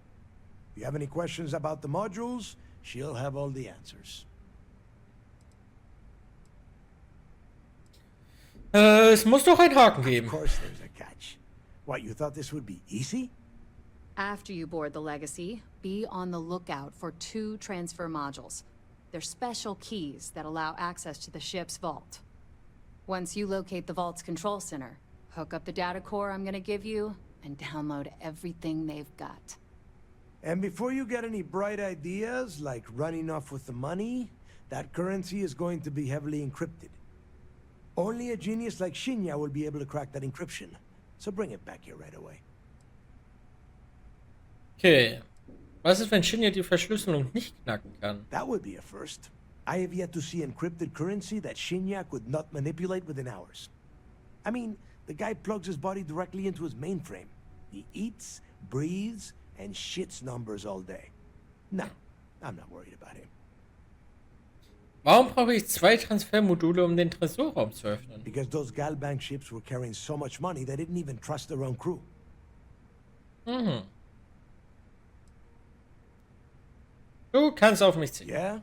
S20: If you have any questions about the modules, she'll have all the answers.
S1: Es muss doch einen Haken geben.
S20: Of course there's a catch. What, you thought this would be easy?
S4: After you board the Legacy, be on the lookout for 2 transfer modules. They're special keys that allow access to the ship's vault. Once you locate the vault's control center, hook up the data core I'm gonna give you, and download everything they've got.
S20: And before you get any bright ideas, like running off with the money, that currency is going to be heavily encrypted. Only a genius like Shinya will be able to crack that encryption. So bring it back here right away.
S1: Okay. Was ist, wenn Shinya die Verschlüsselung nicht knacken kann?
S20: That would be a first. I have yet to see encrypted currency that Shinya could not manipulate within hours. I mean, the guy plugs his body directly into his mainframe. He eats, breathes, and shits numbers all day. No, I'm not worried about him.
S1: Warum brauche ich 2 Transfermodule, um den Tresorraum zu öffnen?
S20: Because those Galbank ships were carrying so much money they didn't even trust their own crew.
S1: Mhm. Du kannst auf mich ziehen.
S20: Yeah?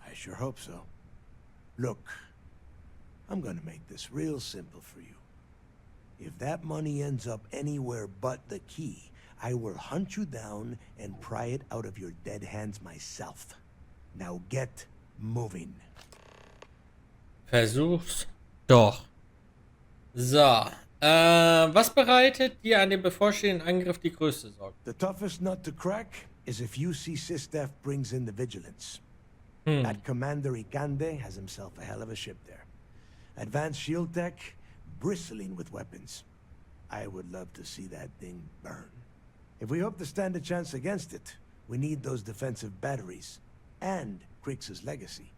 S20: I sure hope so. Look, I'm gonna make this real simple for you. If that money ends up anywhere but the key, I will hunt you down and pry it out of your dead hands myself. Now get moving.
S1: Versuch's doch. So. Was bereitet dir an dem bevorstehenden Angriff die größte Sorge?
S20: The toughest nut to crack is if UC SysDef brings in the Vigilance. That Commander Ikande has himself a hell of a ship there. Advanced shield tech, bristling with weapons. I would love to see that thing burn. If we hope to stand a chance against it, we need those defensive batteries and Crix's legacy.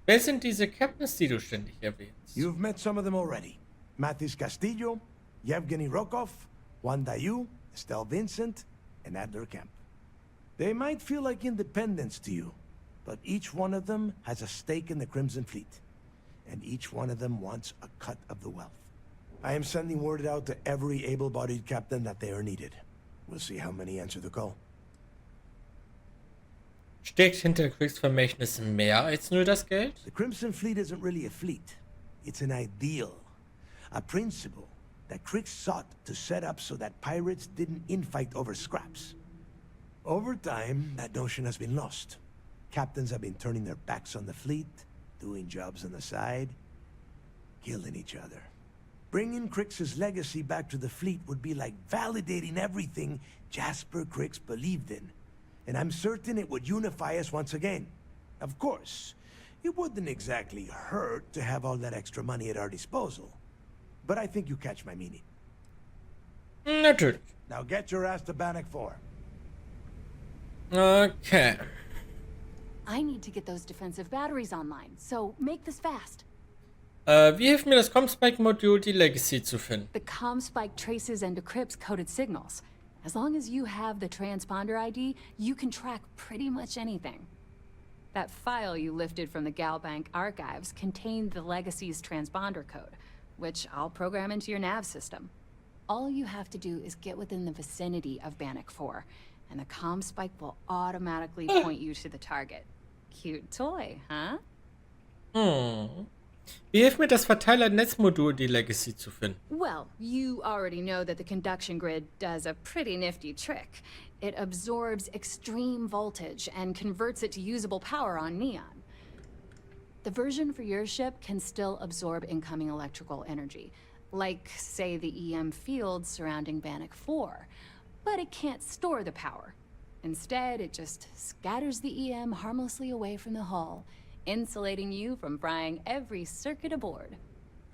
S1: Wer sind diese Captains, die du ständig erwähnst?
S20: You've met some of them already. Mathis Castillo, Yevgeny Rokov, Juan Dayu, Estelle Vincent, and Adler Kemp. They might feel like independents to you, but each one of them has a stake in the Crimson Fleet, and each one of them wants a cut of the wealth. I am sending word out to every able-bodied captain that they are needed. We'll see how many answer the call.
S1: Steckt hinter Kriegsvermächtnissen mehr als nur das Geld?
S20: The Crimson Fleet isn't really a fleet. It's an ideal. A principle that Crick sought to set up so that pirates didn't infight over scraps. Over time, that notion has been lost. Captains have been turning their backs on the fleet, doing jobs on the side, killing each other. Bringing Crick's legacy back to the fleet would be like validating everything Jasper Cricks believed in. And I'm certain it would unify us once again. Of course, it wouldn't exactly hurt to have all that extra money at our disposal. But I think you catch my meaning.
S1: Natürlich.
S20: Now get your ass to Bannock 4.
S1: Okay.
S4: I need to get those defensive batteries online, so make this fast.
S1: Wie hilft mir das Comspike-Modul, die Legacy zu finden?
S4: The ComSpike traces and decrypts coded signals. As long as you have the transponder ID, you can track pretty much anything. That file you lifted from the Galbank archives contained the Legacy's transponder code, which I'll program into your nav system. All you have to do is get within the vicinity of Bannock 4, and the ComSpike will automatically point you to the target. Cute toy, huh?
S1: Wie hilft mir das Verteiler-Netzmodul, die Legacy zu finden?
S4: Well, you already know that the conduction grid does a pretty nifty trick. It absorbs extreme voltage and converts it to usable power on neon. The version for your ship can still absorb incoming electrical energy, like, say, the EM field surrounding Bannock 4, but it can't store the power. Instead, it just scatters the EM harmlessly away from the hull, insulating you from frying every circuit aboard.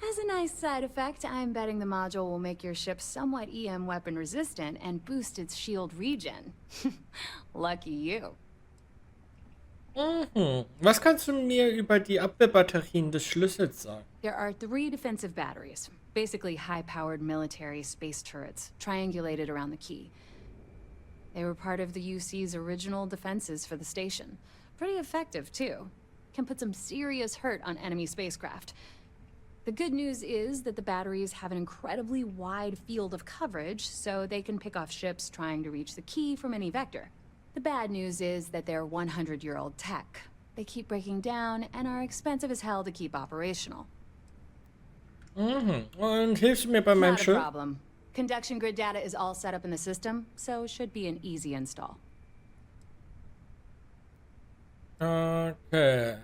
S4: As a nice side effect, I'm betting the module will make your ship somewhat EM weapon resistant and boost its shield regen. Lucky you.
S1: Was kannst du mir über die Abwehrbatterien des Schlüssels sagen?
S4: There are 3 defensive batteries, basically high-powered military space turrets, triangulated around the key. They were part of the UC's original defenses for the station. Pretty effective, too. Can put some serious hurt on enemy spacecraft. The good news is that the batteries have an incredibly wide field of coverage, so they can pick off ships trying to reach the key from any vector. The bad news is that they're 100-year-old tech. They keep breaking down and are expensive as hell to keep operational.
S1: Und hilfst du mir bei meinem
S4: Not a
S1: Schiff?
S4: problem. Conduction grid data is all set up in the system, so it should be an easy install.
S1: Okay.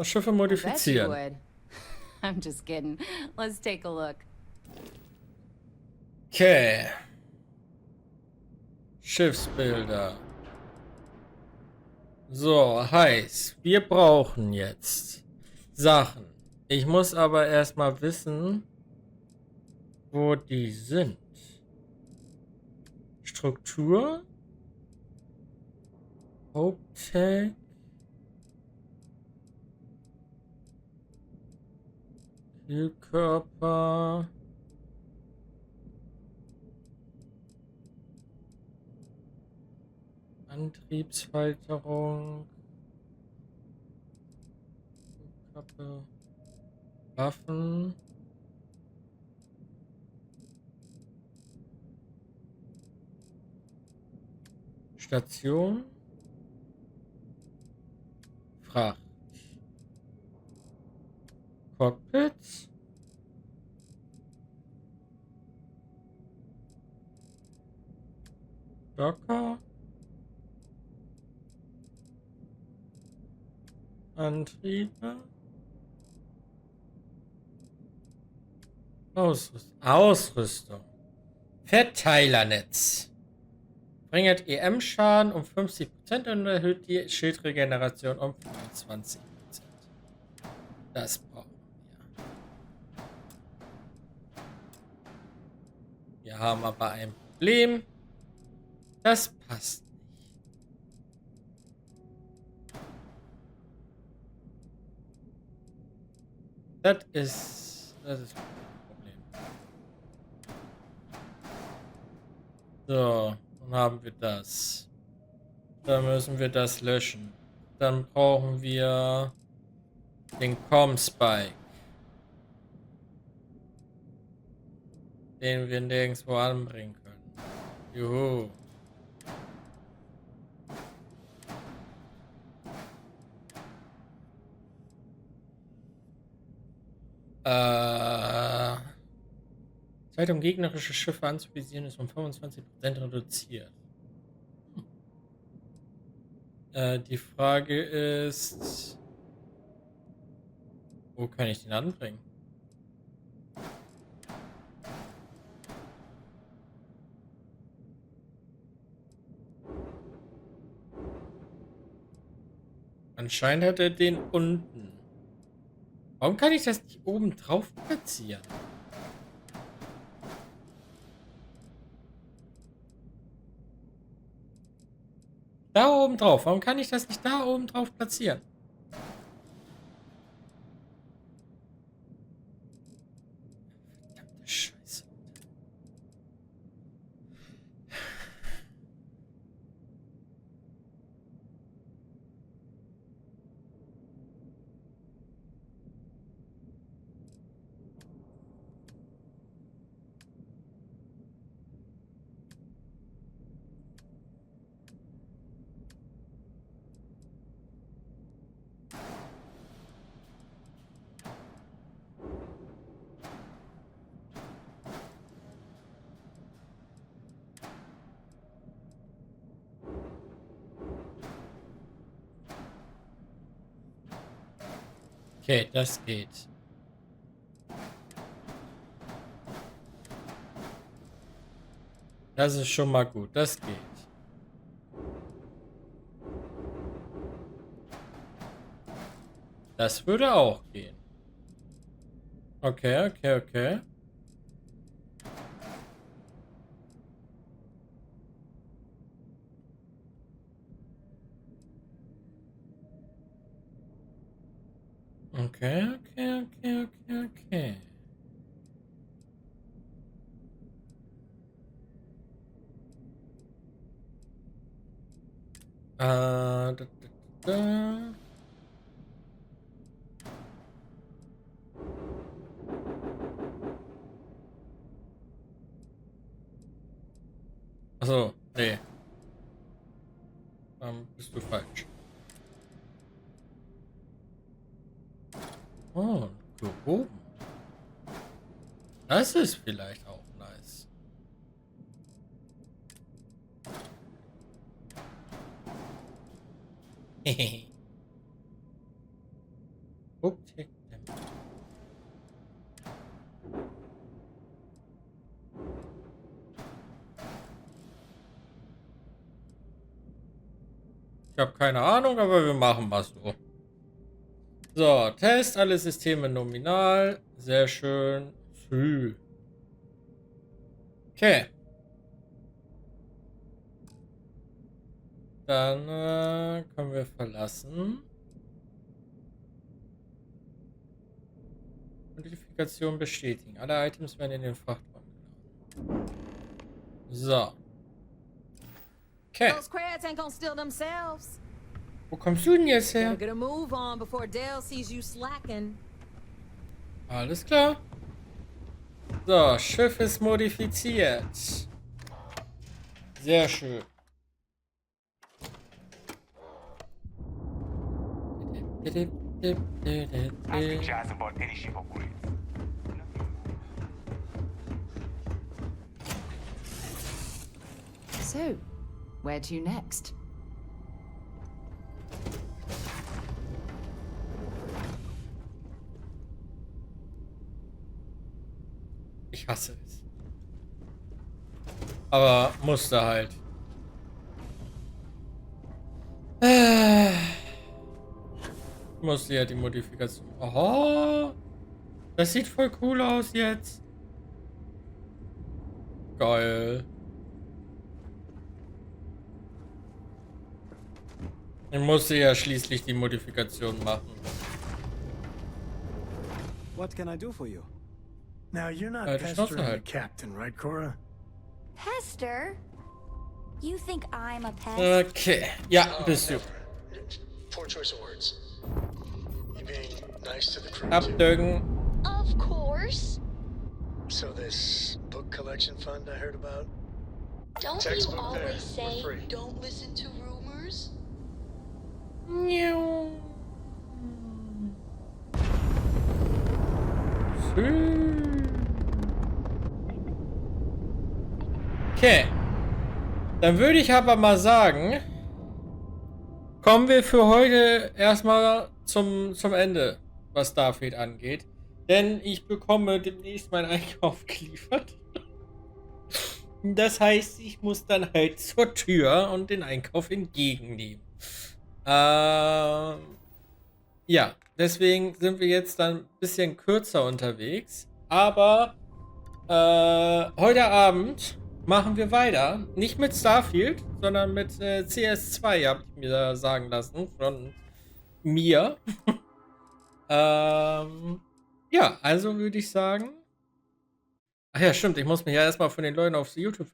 S1: Schiffe
S4: I bet you
S1: modifizieren.
S4: would. I'm just kidding. Let's take a look.
S1: Okay. Schiffsbilder. So, heißt, wir brauchen jetzt Sachen. Ich muss aber erstmal wissen, wo die sind. Struktur. Haupttag. Kühlkörper. Antriebshalterung. Kappe. Waffen. Station. Fracht. Cockpit. Docker. Antriebe. Ausrüstung. Verteilernetz. Verringert EM-Schaden um 50% und erhöht die Schildregeneration um 25%. Das brauchen wir. Wir haben aber ein Problem. Das passt nicht. Das ist ein Problem. So, dann haben wir das. Dann müssen wir das löschen. Dann brauchen wir den ComSpike. Den wir nirgendwo anbringen können. Juhu. Zeit, um gegnerische Schiffe anzuvisieren, ist um 25% reduziert. Die Frage ist, wo kann ich den anbringen? Anscheinend hat er den unten. Warum kann ich das nicht oben drauf platzieren? Da oben drauf. Warum kann ich das nicht da oben drauf platzieren? Verdammte Scheiße. Okay, das geht. Das ist schon mal gut. Das geht. Das würde auch gehen. Okay, okay, okay. Okay, okay, okay, okay, okay. Da. Achso, nee. Bist du falsch. Oh, gehoben. Das ist vielleicht auch nice. Hehehe. Ich habe keine Ahnung, aber wir machen was so. So, Test, alle Systeme nominal. Sehr schön. Okay. Dann können wir verlassen. Modifikation bestätigen. Alle Items werden in den Frachtraum geladen. So. Okay.
S18: Those crabs ain't gonna steal themselves.
S1: Wo kommst du denn jetzt her?
S18: Better get a move on before Dale sees you slacking.
S1: Alles klar. So, Schiff ist modifiziert. Sehr schön.
S21: So, where to next?
S1: Ich hasse es. Aber musste halt. Musste ja die Modifikation. Oh, das sieht voll cool aus jetzt. Geil. Ich musste ja schließlich die Modifikation machen.
S22: What can I do for you? Now you're not
S1: Die Schnauze
S22: pestering the
S1: halt.
S22: captain, right, Cora?
S6: Pester? You think I'm a pest?
S1: Okay, ja, bist du.
S17: Poor choice of words. You being nice to the crew
S1: Abdögen.
S6: Of course.
S17: So this book collection fund I heard about?
S6: Don't
S17: Textbook
S6: you
S17: there,
S6: always say,
S17: for free.
S6: don't listen to rumors?
S1: Okay. Dann würde ich aber mal sagen, kommen wir für heute erstmal zum Ende, was Starfield angeht. Denn ich bekomme demnächst meinen Einkauf geliefert. Das heißt, ich muss dann halt zur Tür und den Einkauf entgegennehmen. Ja, deswegen sind wir jetzt dann ein bisschen kürzer unterwegs. Aber heute Abend machen wir weiter. Nicht mit Starfield, sondern mit CS2, habe ich mir da sagen lassen von mir. Ja, also würde ich sagen. Ach ja, stimmt, ich muss mich ja erstmal von den Leuten auf YouTube.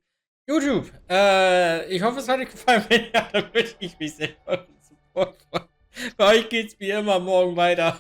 S1: Ich hoffe, es hat euch gefallen. Wenn ja, dann würde ich mich sehr über den Support freuen. Bei euch geht's wie immer morgen weiter.